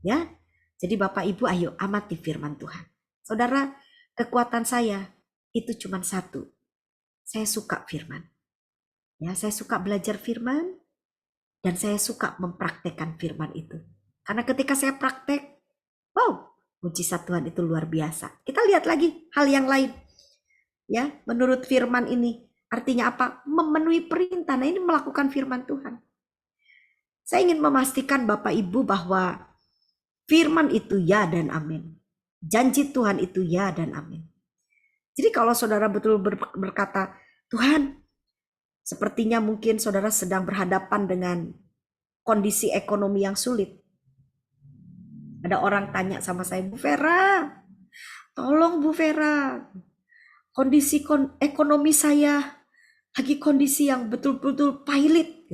Ya, jadi Bapak Ibu ayo amati firman Tuhan. Saudara, kekuatan saya itu cuma satu. Saya suka firman. Ya, saya suka belajar firman. Dan saya suka mempraktekkan firman itu. Karena ketika saya praktek, wow, mujizat Tuhan itu luar biasa. Kita lihat lagi hal yang lain. Ya, menurut firman ini artinya apa? Memenuhi perintah. Nah, ini melakukan firman Tuhan. Saya ingin memastikan Bapak Ibu bahwa firman itu ya dan amin. Janji Tuhan itu ya dan amin. Jadi kalau saudara betul berkata, Tuhan, sepertinya mungkin saudara sedang berhadapan dengan kondisi ekonomi yang sulit. Ada orang tanya sama saya, Bu Vera, tolong Bu Vera, kondisi ekonomi saya lagi kondisi yang betul-betul pailit.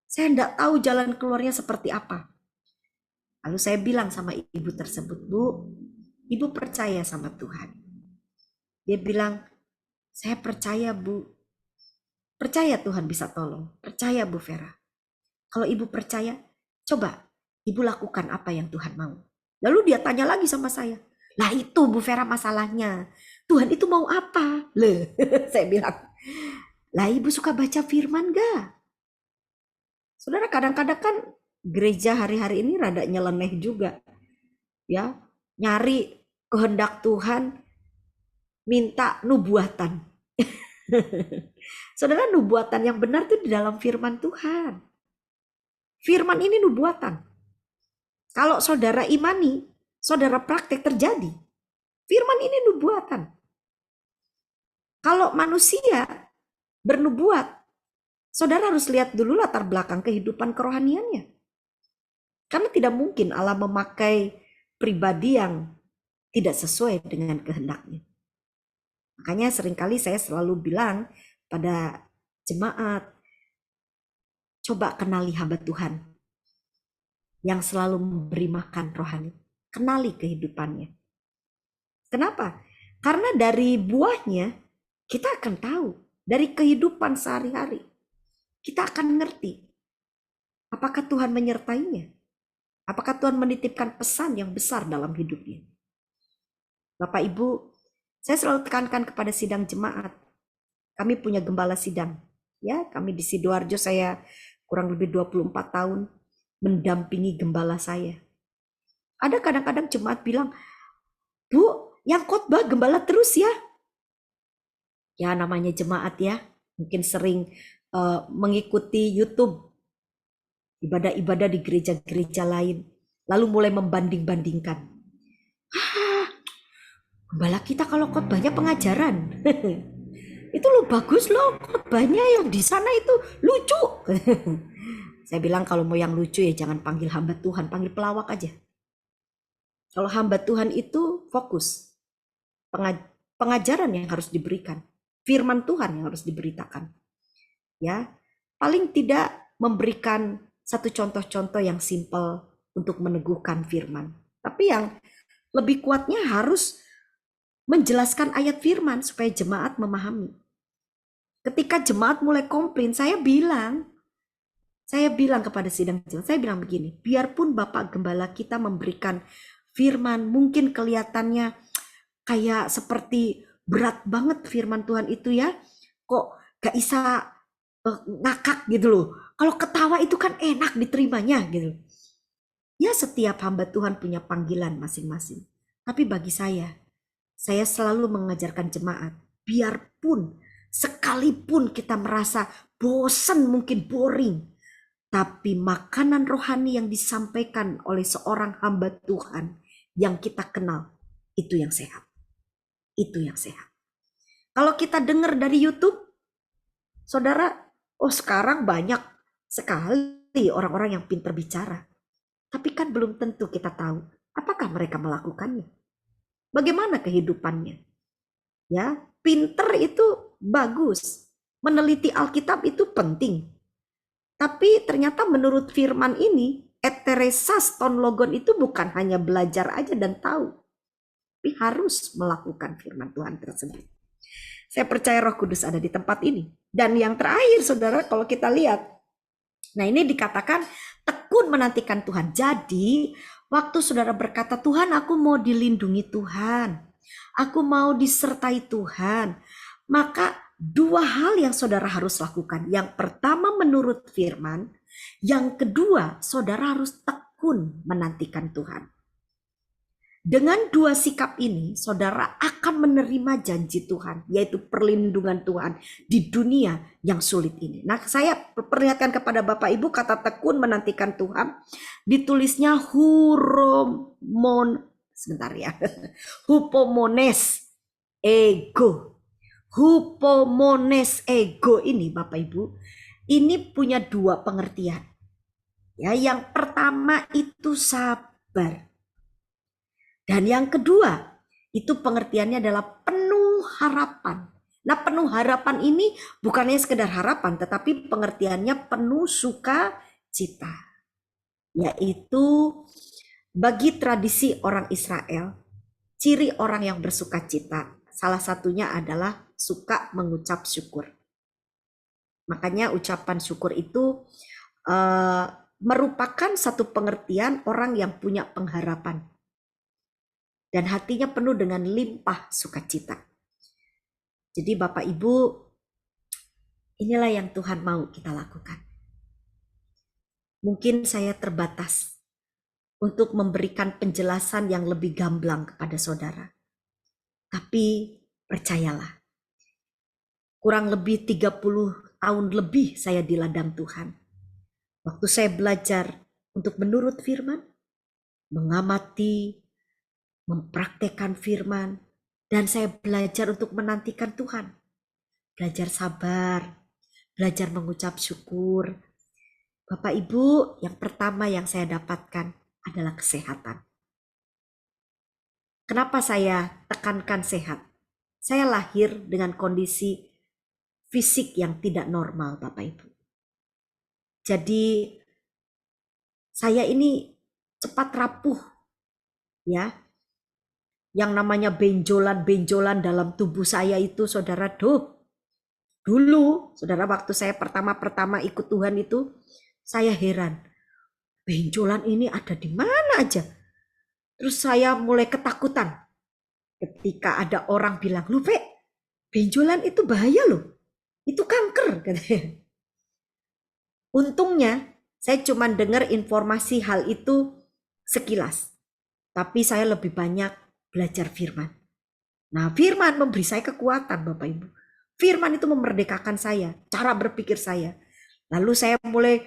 Saya tidak tahu jalan keluarnya seperti apa. Lalu saya bilang sama ibu tersebut, Bu, ibu percaya sama Tuhan. Dia bilang, saya percaya Bu. Percaya Tuhan bisa tolong. Percaya Bu Vera. Kalau ibu percaya, coba ibu lakukan apa yang Tuhan mau. Lalu dia tanya lagi sama saya. Lah itu Bu Vera masalahnya. Tuhan itu mau apa? Loh, saya bilang. Lah ibu suka baca firman gak? Saudara, kadang-kadang kan gereja hari-hari ini rada nyeleneh juga. Ya, nyari kehendak Tuhan, minta nubuatan. Saudara, nubuatan yang benar itu di dalam firman Tuhan. Firman ini nubuatan. Kalau saudara imani, saudara praktek terjadi. Firman ini nubuatan. Kalau manusia bernubuat, saudara harus lihat dulu latar belakang kehidupan kerohaniannya. Karena tidak mungkin Allah memakai pribadi yang tidak sesuai dengan kehendaknya. Makanya seringkali saya selalu bilang pada jemaat, coba kenali hamba Tuhan yang selalu memberi makan rohani. Kenali kehidupannya. Kenapa? Karena dari buahnya kita akan tahu. Dari kehidupan sehari-hari kita akan ngerti apakah Tuhan menyertainya. Apakah Tuhan menitipkan pesan yang besar dalam hidupnya. Bapak Ibu, saya selalu tekankan kepada sidang jemaat. Kami punya gembala sidang. Ya, kami di Sidoarjo, saya kurang lebih 24 tahun mendampingi gembala saya. Ada kadang-kadang jemaat bilang, Bu, yang khotbah gembala terus ya. Ya namanya jemaat ya, mungkin sering mengikuti YouTube ibadah-ibadah di gereja-gereja lain, lalu mulai membanding-bandingkan. Gembala kita kalau khotbahnya pengajaran, itu loh bagus loh khotbahnya, yang di sana itu lucu. Saya bilang kalau mau yang lucu ya jangan panggil hamba Tuhan, panggil pelawak aja. Kalau hamba Tuhan itu fokus, pengajaran yang harus diberikan, firman Tuhan yang harus diberitakan. Ya, paling tidak memberikan satu contoh-contoh yang simpel untuk meneguhkan firman. Tapi yang lebih kuatnya harus menjelaskan ayat firman supaya jemaat memahami. Ketika jemaat mulai komplain, saya bilang kepada sidang jemaat, saya bilang begini, biarpun Bapak Gembala kita memberikan firman, mungkin kelihatannya kayak seperti berat banget firman Tuhan itu ya, kok gak bisa ngakak gitu loh. Kalau ketawa itu kan enak diterimanya gitu. Ya setiap hamba Tuhan punya panggilan masing-masing. Tapi bagi saya selalu mengajarkan jemaat, biarpun sekalipun kita merasa bosan, mungkin boring, tapi makanan rohani yang disampaikan oleh seorang hamba Tuhan yang kita kenal, itu yang sehat. Itu yang sehat. Kalau kita dengar dari YouTube, saudara, sekarang banyak sekali orang-orang yang pintar bicara. Tapi kan belum tentu kita tahu apakah mereka melakukannya. Bagaimana kehidupannya? Ya, pinter itu bagus. Meneliti Alkitab itu penting. Tapi ternyata menurut firman ini, eteresas ton logon itu bukan hanya belajar aja dan tahu. Tapi harus melakukan firman Tuhan tersebut. Saya percaya Roh Kudus ada di tempat ini. Dan yang terakhir saudara, kalau kita lihat, nah ini dikatakan tekun menantikan Tuhan. Jadi waktu saudara berkata, Tuhan aku mau dilindungi Tuhan, aku mau disertai Tuhan, maka dua hal yang saudara harus lakukan. Yang pertama menurut firman, yang kedua saudara harus tekun menantikan Tuhan. Dengan dua sikap ini, saudara akan menerima janji Tuhan, yaitu perlindungan Tuhan di dunia yang sulit ini. Nah, saya perlihatkan kepada Bapak Ibu kata tekun menantikan Tuhan, ditulisnya hupomones ego. Hupomones ego ini Bapak Ibu, ini punya dua pengertian. Ya, yang pertama itu sabar. Dan yang kedua, itu pengertiannya adalah penuh harapan. Nah, penuh harapan ini bukannya sekedar harapan, tetapi pengertiannya penuh sukacita. Yaitu bagi tradisi orang Israel, ciri orang yang bersukacita, salah satunya adalah suka mengucap syukur. Makanya ucapan syukur itu merupakan satu pengertian orang yang punya pengharapan. Dan hatinya penuh dengan limpah sukacita. Jadi Bapak Ibu, inilah yang Tuhan mau kita lakukan. Mungkin saya terbatas untuk memberikan penjelasan yang lebih gamblang kepada saudara. Tapi percayalah, kurang lebih 30 tahun lebih saya di ladang Tuhan. Waktu saya belajar untuk menurut firman, mengamati, mempraktekkan firman, dan saya belajar untuk menantikan Tuhan. Belajar sabar, belajar mengucap syukur. Bapak Ibu, yang pertama yang saya dapatkan adalah kesehatan. Kenapa saya tekankan sehat? Saya lahir dengan kondisi fisik yang tidak normal, Bapak Ibu. Jadi saya ini cepat rapuh, ya. Yang namanya benjolan-benjolan dalam tubuh saya itu, saudara, dulu, saudara, waktu saya pertama-pertama ikut Tuhan itu, saya heran. Benjolan ini ada di mana aja? Terus saya mulai ketakutan. Ketika ada orang bilang, "Lu, Pe, benjolan itu bahaya loh. Itu kanker," katanya. Untungnya, saya cuma dengar informasi hal itu sekilas. Tapi saya lebih banyak belajar firman. Nah, firman memberi saya kekuatan, Bapak Ibu. Firman itu memerdekakan saya, cara berpikir saya. Lalu saya mulai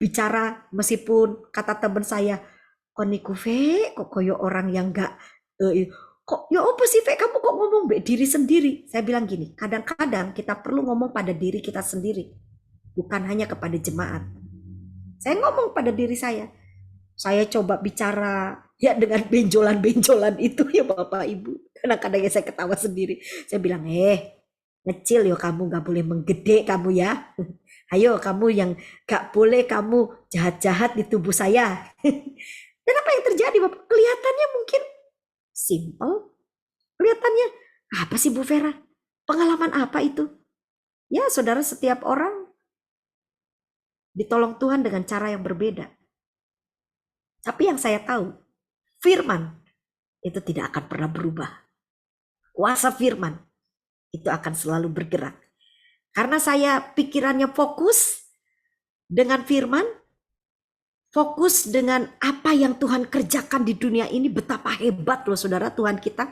bicara meskipun kata teman saya, kok niku Ve, kok koyo orang yang enggak kok ya apa sih Ve, kamu kok ngomong be diri sendiri. Saya bilang gini, kadang-kadang kita perlu ngomong pada diri kita sendiri, bukan hanya kepada jemaat. Saya ngomong pada diri saya. Saya coba bicara ya dengan benjolan-benjolan itu ya Bapak Ibu. Kadang-kadang ya saya ketawa sendiri. Saya bilang, ngecil ya kamu, gak boleh menggede kamu ya. Ayo kamu yang gak boleh kamu jahat-jahat di tubuh saya. Dan apa yang terjadi Bapak? Kelihatannya mungkin simple. Kelihatannya, apa sih Bu Vera? Pengalaman apa itu? Ya saudara, setiap orang ditolong Tuhan dengan cara yang berbeda. Tapi yang saya tahu, firman itu tidak akan pernah berubah. Kuasa firman itu akan selalu bergerak. Karena saya pikirannya fokus dengan firman, fokus dengan apa yang Tuhan kerjakan di dunia ini, betapa hebat loh saudara Tuhan kita.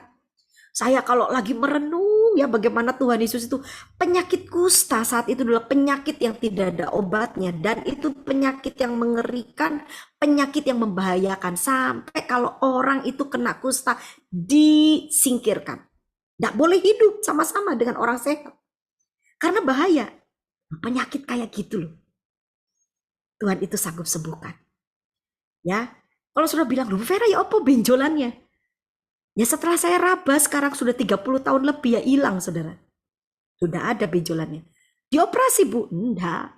Saya kalau lagi merenung ya bagaimana Tuhan Yesus itu, penyakit kusta saat itu adalah penyakit yang tidak ada obatnya, dan itu penyakit yang mengerikan, penyakit yang membahayakan, sampai kalau orang itu kena kusta disingkirkan. Tidak boleh hidup sama-sama dengan orang sehat. Karena bahaya. Penyakit kayak gitu loh. Tuhan itu sanggup sembuhkan. Ya, kalau sudah bilang, Bu Vera ya apa benjolannya? Ya setelah saya raba sekarang sudah 30 tahun lebih ya hilang saudara. Sudah ada benjolannya. Dioperasi Bu? Enggak.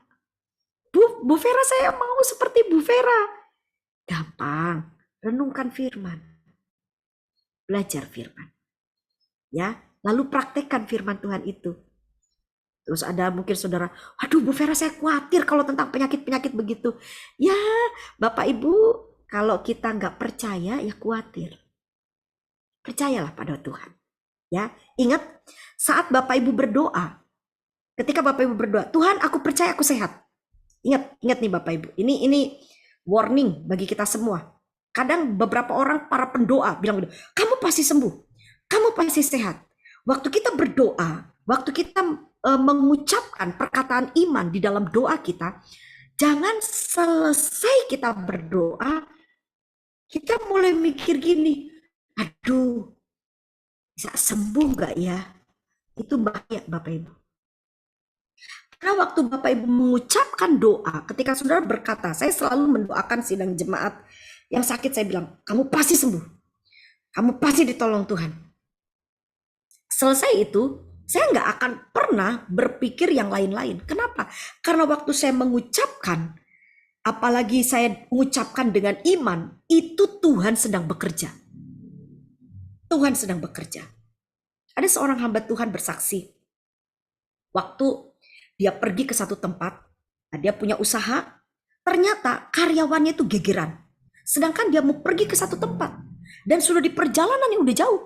Bu Vera saya mau seperti Bu Vera. Gampang. Renungkan firman. Belajar firman. Ya, lalu praktekkan firman Tuhan itu. Terus ada mungkin saudara, aduh Bu Vera saya khawatir kalau tentang penyakit-penyakit begitu. Ya Bapak Ibu, kalau kita nggak percaya ya khawatir. Percayalah pada Tuhan. Ya, ingat saat Bapak Ibu berdoa, ketika Bapak Ibu berdoa, Tuhan aku percaya aku sehat. Ingat nih Bapak Ibu, ini warning bagi kita semua. Kadang beberapa orang para pendoa bilang, kamu pasti sembuh, kamu pasti sehat. Waktu kita berdoa, waktu kita mengucapkan perkataan iman di dalam doa kita, jangan selesai kita berdoa, kita mulai mikir gini, aduh, bisa sembuh nggak ya? Itu bahaya Bapak Ibu. Karena waktu Bapak Ibu mengucapkan doa, ketika saudara berkata, saya selalu mendoakan sidang jemaat yang sakit, saya bilang, kamu pasti sembuh. Kamu pasti ditolong Tuhan. Selesai itu, saya nggak akan pernah berpikir yang lain-lain. Kenapa? Karena waktu saya mengucapkan, apalagi saya mengucapkan dengan iman, itu Tuhan sedang bekerja. Tuhan sedang bekerja. Ada seorang hamba Tuhan bersaksi. Waktu dia pergi ke satu tempat, dia punya usaha, ternyata karyawannya itu gegeran. Sedangkan dia mau pergi ke satu tempat dan sudah di perjalanan yang udah jauh.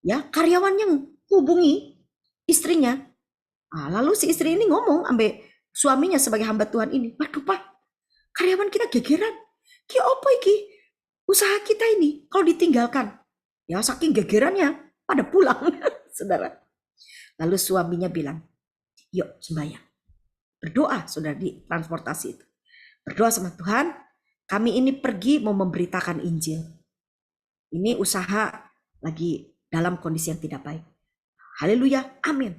Ya, karyawannya hubungi istrinya. Lalu si istri ini ngomong ambil suaminya sebagai hamba Tuhan ini, waduh Pak, karyawan kita gegeran. Ki apa iki? Usaha kita ini kalau ditinggalkan. Ya saking gegerannya pada pulang saudara. Lalu suaminya bilang, yuk sembahyang. Berdoa saudara di transportasi itu. Berdoa sama Tuhan, kami ini pergi mau memberitakan Injil. Ini usaha lagi dalam kondisi yang tidak baik. Haleluya, amin.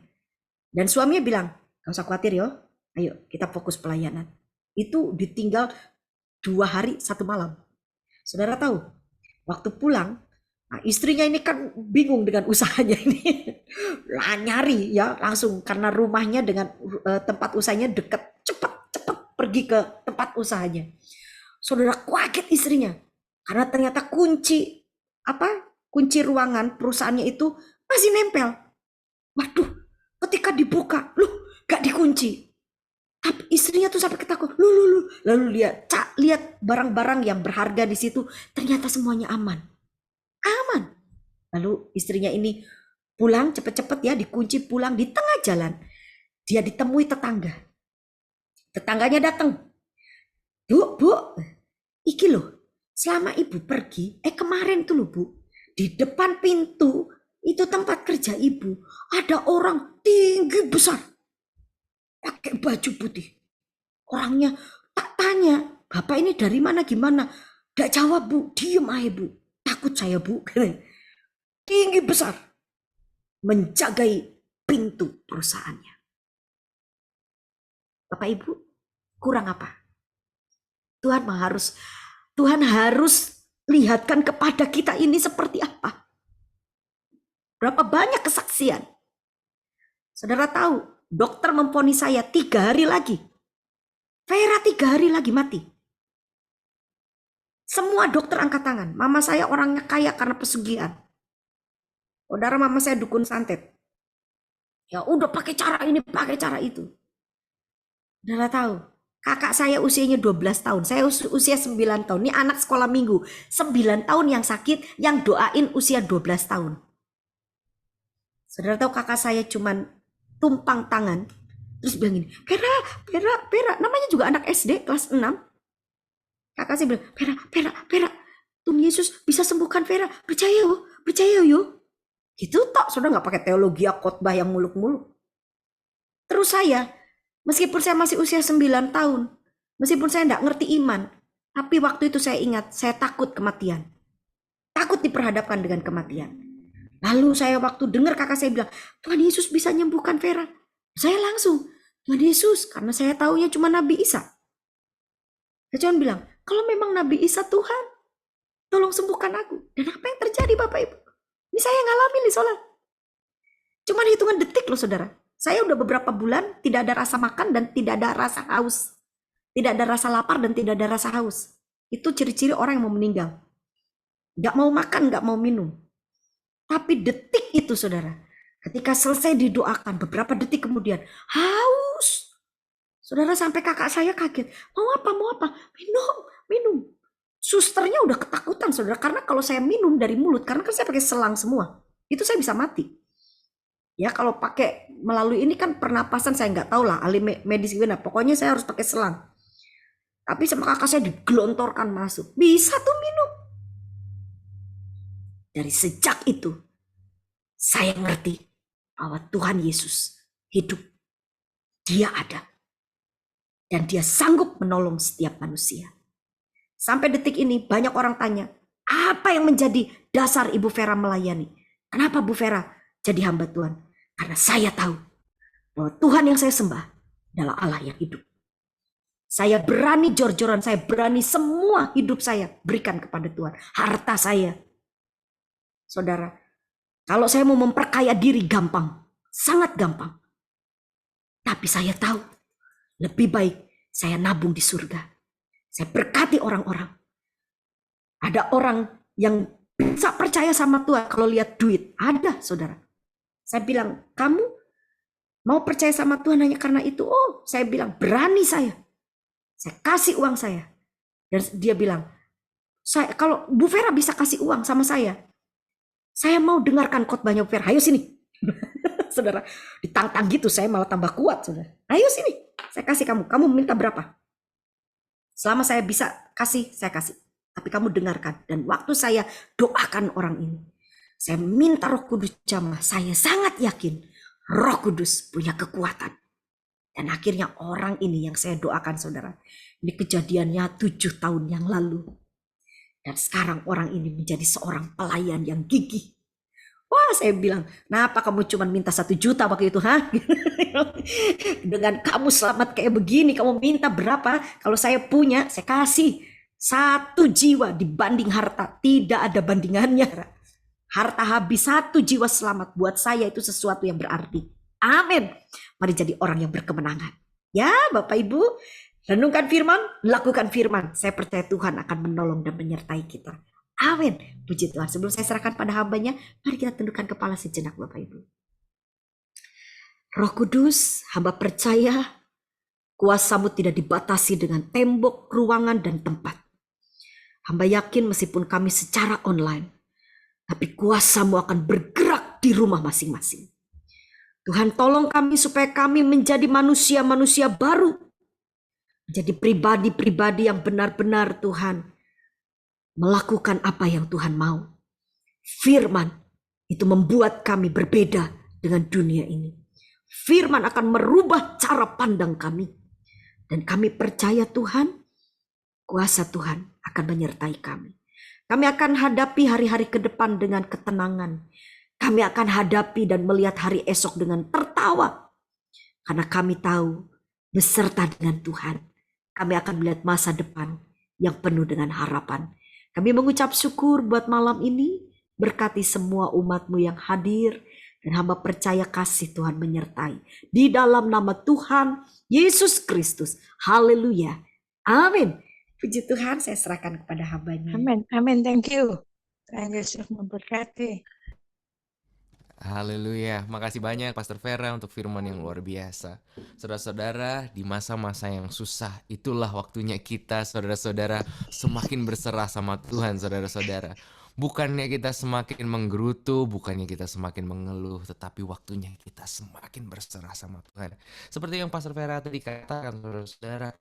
Dan suaminya bilang, gak usah khawatir yo, ayo kita fokus pelayanan. Itu ditinggal 2 hari 1 malam. Saudara tahu, waktu pulang, istrinya ini kan bingung dengan usahanya ini. Nyari ya langsung, karena rumahnya dengan tempat usahanya dekat, cepat pergi ke tempat usahanya. Saudara kaget istrinya karena ternyata kunci ruangan perusahaannya itu masih nempel. Waduh, ketika dibuka, gak dikunci. Tapi istrinya tuh sampai ketakut. Lalu lihat barang-barang yang berharga di situ, ternyata semuanya aman. Lalu istrinya ini pulang cepet-cepet ya, dikunci pulang. Di tengah jalan dia ditemui tetangga. Tetangganya datang. Bu, iki loh, selama ibu pergi, kemarin tuh loh Bu, di depan pintu Itu tempat kerja ibu. Ada orang tinggi besar. Pakai baju putih. Orangnya tak tanya, Bapak ini dari mana gimana? Gak jawab bu, diem aja bu. Takut saya bu. Tinggi besar. Menjagai pintu perusahaannya. Bapak ibu, kurang apa? Tuhan harus lihatkan kepada kita ini seperti apa. Berapa banyak kesaksian. Saudara tahu, dokter memvonis saya 3 hari lagi. Vera 3 hari lagi mati. Semua dokter angkat tangan. Mama saya orangnya kaya karena pesugihan. Saudara, mama saya dukun santet. Ya udah pakai cara ini, pakai cara itu. Saudara tahu, kakak saya usianya 12 tahun. Saya usia 9 tahun. Ini anak sekolah minggu. 9 tahun yang sakit, yang doain usia 12 tahun. Saudara tahu kakak saya cuman tumpang tangan. Terus bilang gini, Vera. Namanya juga anak SD kelas 6. Kakak saya bilang, Vera. Tuhan Yesus bisa sembuhkan Vera. Percaya yo. Gitu tok, saudara nggak pakai teologi khotbah yang muluk-muluk. Terus saya, meskipun saya masih usia 9 tahun, meskipun saya nggak ngerti iman, tapi waktu itu saya ingat, saya takut kematian. Takut diperhadapkan dengan kematian. Lalu saya waktu dengar kakak saya bilang, Tuhan Yesus bisa menyembuhkan Vera. Saya langsung, Tuhan Yesus, karena saya taunya cuma Nabi Isa. Saya cuma bilang, kalau memang Nabi Isa Tuhan, tolong sembuhkan aku. Dan apa yang terjadi Bapak Ibu? Ini saya ngalamin nih sholat. Cuman hitungan detik loh saudara. Saya udah beberapa bulan tidak ada rasa makan dan tidak ada rasa haus. Tidak ada rasa lapar dan tidak ada rasa haus. Itu ciri-ciri orang yang mau meninggal. Gak mau makan, gak mau minum. Tapi detik itu saudara, ketika selesai didoakan beberapa detik kemudian, haus. Saudara sampai kakak saya kaget. Mau apa? Minum. Susternya udah ketakutan saudara, karena kalau saya minum dari mulut, karena kan saya pakai selang semua, itu saya bisa mati. Ya kalau pakai melalui ini kan pernapasan saya nggak tahu lah, ahli medis gimana. Pokoknya saya harus pakai selang. Tapi sama kakak saya digelontorkan masuk. Bisa tuh minum. Dari sejak itu, saya ngerti bahwa Tuhan Yesus hidup. Dia ada. Dan dia sanggup menolong setiap manusia. Sampai detik ini banyak orang tanya, apa yang menjadi dasar Ibu Vera melayani? Kenapa Bu Vera jadi hamba Tuhan? Karena saya tahu bahwa Tuhan yang saya sembah adalah Allah yang hidup. Saya berani jor-joran, saya berani semua hidup saya berikan kepada Tuhan. Harta saya. Saudara, kalau saya mau memperkaya diri gampang, sangat gampang. Tapi saya tahu, lebih baik saya nabung di surga. Saya berkati orang-orang. Ada orang yang bisa percaya sama Tuhan kalau lihat duit. Ada saudara. Saya bilang, kamu mau percaya sama Tuhan hanya karena itu? Oh, saya bilang, berani saya. Saya kasih uang saya. Dan dia bilang, kalau Bu Vera bisa kasih uang sama saya mau dengarkan khotbahnya Bu Vera. Ayo sini. Saudara, ditantang gitu saya malah tambah kuat. Saudara. Ayo sini, saya kasih kamu. Kamu minta berapa? Selama saya bisa kasih, saya kasih. Tapi kamu dengarkan. Dan waktu saya doakan orang ini, saya minta Roh Kudus jamah. Saya sangat yakin Roh Kudus punya kekuatan. Dan akhirnya orang ini yang saya doakan saudara. Ini kejadiannya 7 tahun yang lalu. Dan sekarang orang ini menjadi seorang pelayan yang gigih. Wah, saya bilang, kenapa kamu cuma minta 1 juta waktu itu, ha? Dengan kamu selamat kayak begini, kamu minta berapa? Kalau saya punya, saya kasih 1 jiwa dibanding harta. Tidak ada bandingannya. Harta habis, 1 jiwa selamat. Buat saya itu sesuatu yang berarti. Amin. Mari jadi orang yang berkemenangan. Ya, Bapak Ibu, renungkan firman, lakukan firman. Saya percaya Tuhan akan menolong dan menyertai kita. Amin. Puji Tuhan. Sebelum saya serahkan pada hambanya, mari kita tundukkan kepala sejenak Bapak Ibu. Roh Kudus, hamba percaya kuasa-Mu tidak dibatasi dengan tembok, ruangan, dan tempat. Hamba yakin meskipun kami secara online, tapi kuasa-Mu akan bergerak di rumah masing-masing. Tuhan tolong kami supaya kami menjadi manusia-manusia baru. Menjadi pribadi-pribadi yang benar-benar Tuhan melakukan apa yang Tuhan mau. Firman, Itu membuat kami berbeda dengan dunia ini. Firman akan merubah cara pandang kami. Dan kami percaya Tuhan, kuasa Tuhan akan menyertai kami. Kami akan hadapi hari-hari ke depan dengan ketenangan. Kami akan hadapi dan melihat hari esok dengan tertawa. Karena kami tahu beserta dengan Tuhan, kami akan melihat masa depan yang penuh dengan harapan. Kami mengucap syukur buat malam ini. Berkati semua umat-Mu yang hadir. Dan hamba percaya kasih Tuhan menyertai. Di dalam nama Tuhan Yesus Kristus. Haleluya. Amin. Puji Tuhan, saya serahkan kepada hambanya. Amin, amin, thank you. Tuhan Yesus memberkati. Haleluya, makasih banyak Pastor Vera untuk firman yang luar biasa. Saudara-saudara, di masa-masa yang susah, itulah waktunya kita, saudara-saudara, semakin berserah sama Tuhan, saudara-saudara. Bukannya kita semakin menggerutu, bukannya kita semakin mengeluh, tetapi waktunya kita semakin berserah sama Tuhan. Seperti yang Pastor Vera tadi katakan, saudara-saudara,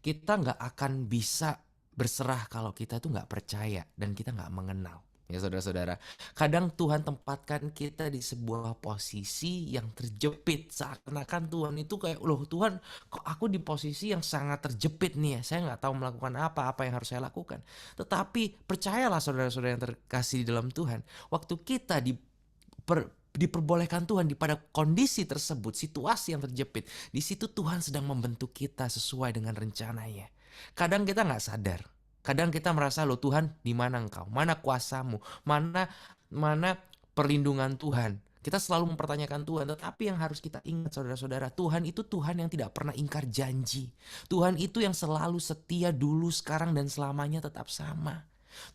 kita nggak akan bisa berserah kalau kita tuh nggak percaya dan kita nggak mengenal. Ya saudara-saudara, kadang Tuhan tempatkan kita di sebuah posisi yang terjepit. Seakan-akan Tuhan itu kayak, loh Tuhan, kok aku di posisi yang sangat terjepit nih ya. Saya nggak tahu melakukan apa yang harus saya lakukan. Tetapi percayalah saudara-saudara yang terkasih di dalam Tuhan, waktu kita diperbolehkan Tuhan di pada kondisi tersebut, situasi yang terjepit, di situ Tuhan sedang membentuk kita sesuai dengan rencananya. Kadang kita nggak sadar. Kadang kita merasa, loh Tuhan, di mana Engkau? Mana kuasamu? Mana perlindungan Tuhan? Kita selalu mempertanyakan Tuhan, tetapi yang harus kita ingat saudara-saudara, Tuhan itu Tuhan yang tidak pernah ingkar janji. Tuhan itu yang selalu setia dulu, sekarang, dan selamanya tetap sama.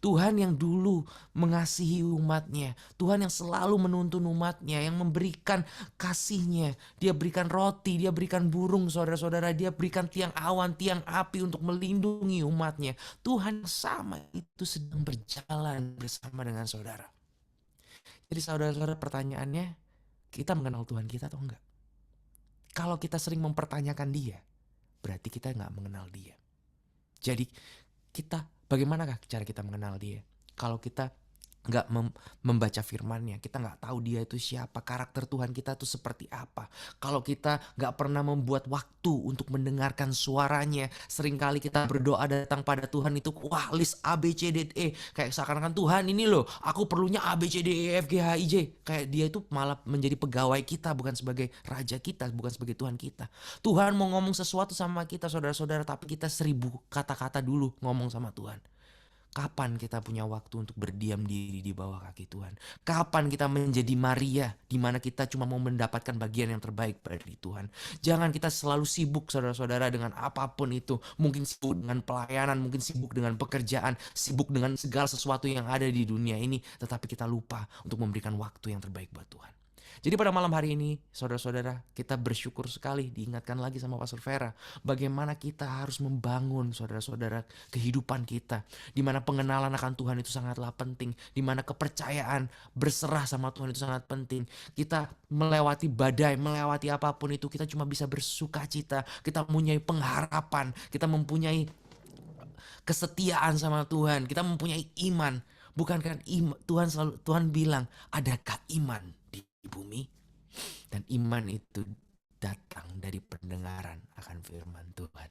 Tuhan yang dulu mengasihi umatnya, Tuhan yang selalu menuntun umatnya, yang memberikan kasihnya. Dia berikan roti, dia berikan burung saudara-saudara, dia berikan tiang awan, tiang api untuk melindungi umatnya. Tuhan yang sama itu sedang berjalan bersama dengan saudara. Jadi saudara-saudara, pertanyaannya, kita mengenal Tuhan kita atau enggak? Kalau kita sering mempertanyakan dia, berarti kita enggak mengenal dia. Jadi bagaimanakah cara kita mengenal dia? Kalau kita nggak membaca firman-Nya, kita nggak tahu dia itu siapa, karakter Tuhan kita itu seperti apa. Kalau kita nggak pernah membuat waktu untuk mendengarkan suaranya, seringkali kita berdoa datang pada Tuhan itu, wah list A, B, C, D, E. Kayak seakan-akan Tuhan ini loh, aku perlunya A, B, C, D, E, F, G, H, I, J. Kayak dia itu malah menjadi pegawai kita, bukan sebagai raja kita, bukan sebagai Tuhan kita. Tuhan mau ngomong sesuatu sama kita saudara-saudara, tapi kita 1000 kata-kata dulu ngomong sama Tuhan. Kapan kita punya waktu untuk berdiam diri di bawah kaki Tuhan? Kapan kita menjadi Maria, di mana kita cuma mau mendapatkan bagian yang terbaik dari Tuhan? Jangan kita selalu sibuk saudara-saudara dengan apapun itu. Mungkin sibuk dengan pelayanan, mungkin sibuk dengan pekerjaan, sibuk dengan segala sesuatu yang ada di dunia ini. Tetapi kita lupa untuk memberikan waktu yang terbaik buat Tuhan. Jadi pada malam hari ini, saudara-saudara, kita bersyukur sekali diingatkan lagi sama Pastor Vera, bagaimana kita harus membangun saudara-saudara kehidupan kita, di mana pengenalan akan Tuhan itu sangatlah penting, di mana kepercayaan berserah sama Tuhan itu sangat penting. Kita melewati badai, melewati apapun itu, kita cuma bisa bersukacita, kita mempunyai pengharapan, kita mempunyai kesetiaan sama Tuhan, kita mempunyai iman. Bukankah Tuhan bilang, adakah iman di bumi? Dan iman itu datang dari pendengaran akan firman Tuhan.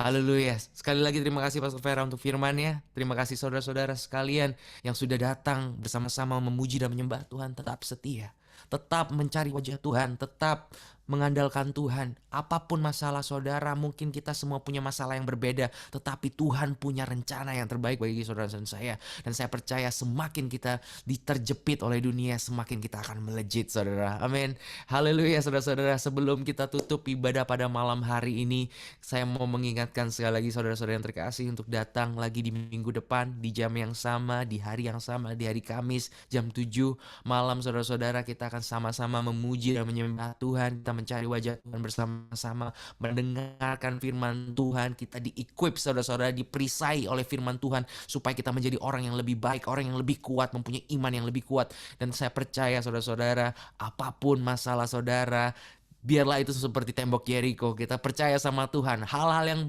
Haleluya. Sekali lagi terima kasih Pastor Vera untuk firman-Nya. Terima kasih saudara-saudara sekalian yang sudah datang bersama-sama memuji dan menyembah Tuhan. Tetap setia, tetap mencari wajah Tuhan, tetap mengandalkan Tuhan. Apapun masalah saudara, mungkin kita semua punya masalah yang berbeda, tetapi Tuhan punya rencana yang terbaik bagi saudara dan saya. Dan saya percaya semakin kita diterjepit oleh dunia, semakin kita akan melejit saudara. Amin. Haleluya saudara-saudara. Sebelum kita tutup ibadah pada malam hari ini, saya mau mengingatkan sekali lagi saudara-saudara yang terkasih untuk datang lagi di minggu depan, di jam yang sama, di hari yang sama, di hari Kamis jam 7 malam saudara-saudara. Kita akan sama-sama memuji dan menyembah Tuhan. Kita mencari wajah Tuhan bersama-sama, mendengarkan firman Tuhan. Kita di-equip saudara-saudara, diperisai oleh firman Tuhan supaya kita menjadi orang yang lebih baik, orang yang lebih kuat, mempunyai iman yang lebih kuat. Dan saya percaya saudara-saudara, apapun masalah saudara, biarlah itu seperti tembok Yeriko. Kita percaya sama Tuhan, hal-hal yang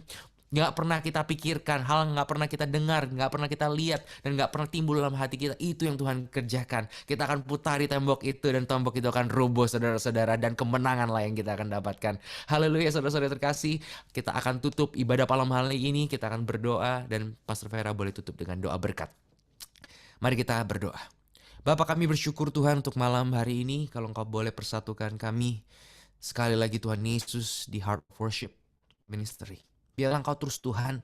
nggak pernah kita pikirkan, hal nggak pernah kita dengar, nggak pernah kita lihat, dan nggak pernah timbul dalam hati kita, itu yang Tuhan kerjakan. Kita akan putari tembok itu, dan tembok itu akan roboh saudara-saudara, dan kemenangan lah yang kita akan dapatkan. Haleluya saudara-saudara terkasih. Kita akan tutup ibadah malam hari ini, kita akan berdoa, dan Pastor Vera boleh tutup dengan doa berkat. Mari kita berdoa. Bapa, kami bersyukur Tuhan untuk malam hari ini, kalau Engkau boleh persatukan kami sekali lagi Tuhan Yesus di Heart Worship Ministry. Biarlah Engkau terus Tuhan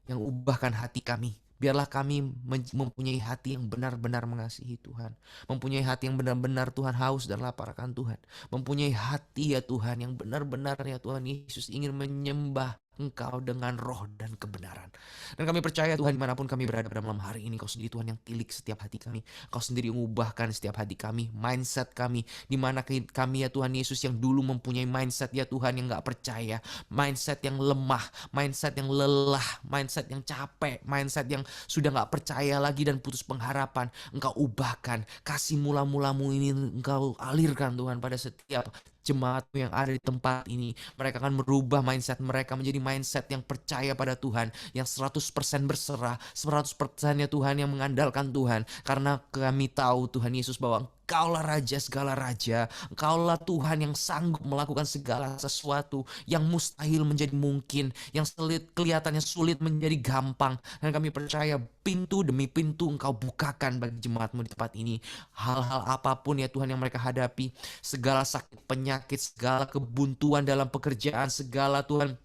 yang ubahkan hati kami. Biarlah kami mempunyai hati yang benar-benar mengasihi Tuhan. Mempunyai hati yang benar-benar Tuhan haus dan lapar akan Tuhan. Mempunyai hati ya Tuhan yang benar-benar ya Tuhan Yesus ingin menyembah Engkau dengan roh dan kebenaran. Dan kami percaya Tuhan dimanapun kami berada pada malam hari ini, Kau sendiri Tuhan yang tilik setiap hati kami. Kau sendiri yang mengubahkan setiap hati kami, mindset kami. Dimana kami ya Tuhan Yesus yang dulu mempunyai mindset ya Tuhan yang gak percaya. Mindset yang lemah, mindset yang lelah, mindset yang capek, mindset yang sudah gak percaya lagi dan putus pengharapan. Engkau ubahkan, kasih mula-mulamu ini Engkau alirkan Tuhan pada setiap jemaatmu yang ada di tempat ini. Mereka akan merubah mindset mereka menjadi mindset yang percaya pada Tuhan, yang 100% berserah, 100% ya Tuhan yang mengandalkan Tuhan. Karena kami tahu Tuhan Yesus bahwa Engkaulah Raja segala raja. Engkaulah Tuhan yang sanggup melakukan segala sesuatu, yang mustahil menjadi mungkin, yang kelihatannya sulit menjadi gampang. Dan kami percaya pintu demi pintu Engkau bukakan bagi jemaatmu di tempat ini. Hal-hal apapun ya Tuhan yang mereka hadapi, segala sakit penyakit, segala kebuntuan dalam pekerjaan, segala Tuhan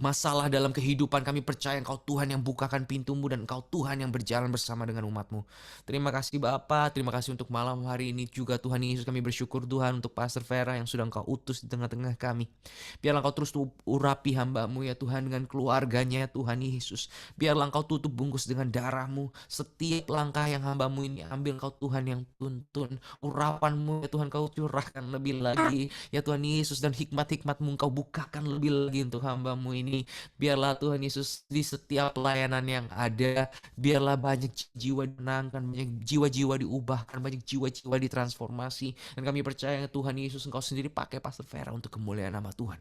masalah dalam kehidupan, kami percaya Engkau Tuhan yang bukakan pintumu, dan Engkau Tuhan yang berjalan bersama dengan umatmu. Terima kasih Bapa, terima kasih untuk malam hari ini juga Tuhan Yesus. Kami bersyukur Tuhan untuk Pastor Vera yang sudah Engkau utus di tengah-tengah kami. Biarlah Engkau terus urapi hamba-Mu ya Tuhan dengan keluarganya ya Tuhan Yesus. Biarlah Engkau tutup bungkus dengan darah-Mu setiap langkah yang hamba-Mu ini ambil. Engkau Tuhan yang tuntun, urapan-Mu ya Tuhan Kau curahkan lebih lagi ya Tuhan Yesus, dan hikmat-hikmat-Mu Engkau bukakan lebih lagi untuk hamba-Mu ini. Biarlah Tuhan Yesus di setiap pelayanan yang ada, biarlah banyak jiwa dimenangkan, banyak jiwa-jiwa diubahkan, banyak jiwa-jiwa ditransformasi. Dan kami percaya Tuhan Yesus Engkau sendiri pakai Pastor Vera untuk kemuliaan nama Tuhan.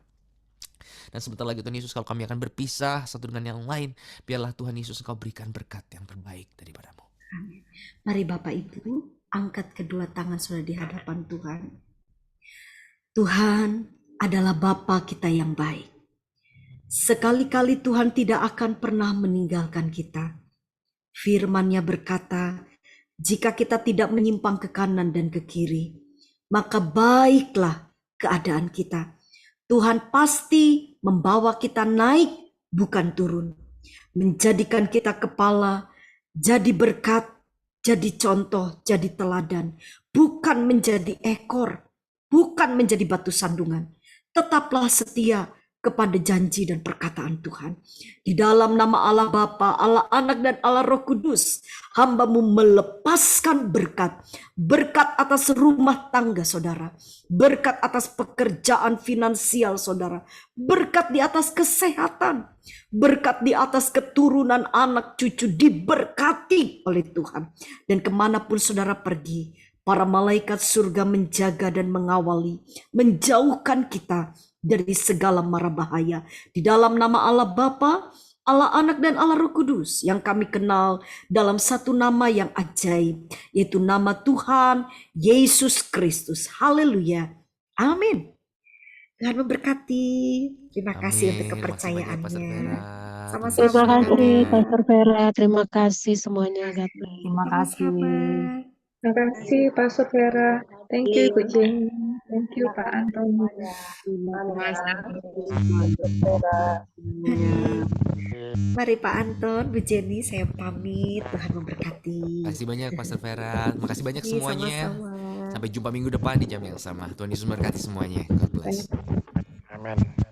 Dan sebentar lagi Tuhan Yesus kalau kami akan berpisah satu dengan yang lain, biarlah Tuhan Yesus Engkau berikan berkat yang terbaik daripada-Mu. Amin. Mari Bapak Ibu angkat kedua tangan sudah di hadapan Tuhan. Tuhan adalah Bapa kita yang baik. Sekali-kali Tuhan tidak akan pernah meninggalkan kita. Firman-Nya berkata, jika kita tidak menyimpang ke kanan dan ke kiri, maka baiklah keadaan kita. Tuhan pasti membawa kita naik, bukan turun. Menjadikan kita kepala, jadi berkat, jadi contoh, jadi teladan. Bukan menjadi ekor, bukan menjadi batu sandungan. Tetaplah setia kepada janji dan perkataan Tuhan. Di dalam nama Allah Bapa, Allah Anak, dan Allah Roh Kudus, hamba-Mu melepaskan berkat. Berkat atas rumah tangga saudara. Berkat atas pekerjaan finansial saudara. Berkat di atas kesehatan. Berkat di atas keturunan anak cucu diberkati oleh Tuhan. Dan kemanapun saudara pergi, para malaikat surga menjaga dan mengawali, menjauhkan kita dari segala mara bahaya. Di dalam nama Allah Bapa, Allah Anak, dan Allah Roh Kudus yang kami kenal dalam satu nama yang ajaib, yaitu nama Tuhan Yesus Kristus. Haleluya. Amin. Tuhan memberkati. Terima kasih untuk kepercayaannya. Sama-sama. Terima kasih Pastor Vera, terima kasih semuanya. God bless. Terima kasih. Terima kasih Pastor Vera. Thank you Bu Jenny. Thank you Pak Anton. Mari Pak Anton, Bu Jenny, saya pamit. Tuhan memberkati. Terima kasih banyak Pastor Vera. Terima kasih banyak semuanya. Sama-sama. Sampai jumpa minggu depan di jam yang sama. Tuhan Yesus memberkati semuanya. God bless. Amin.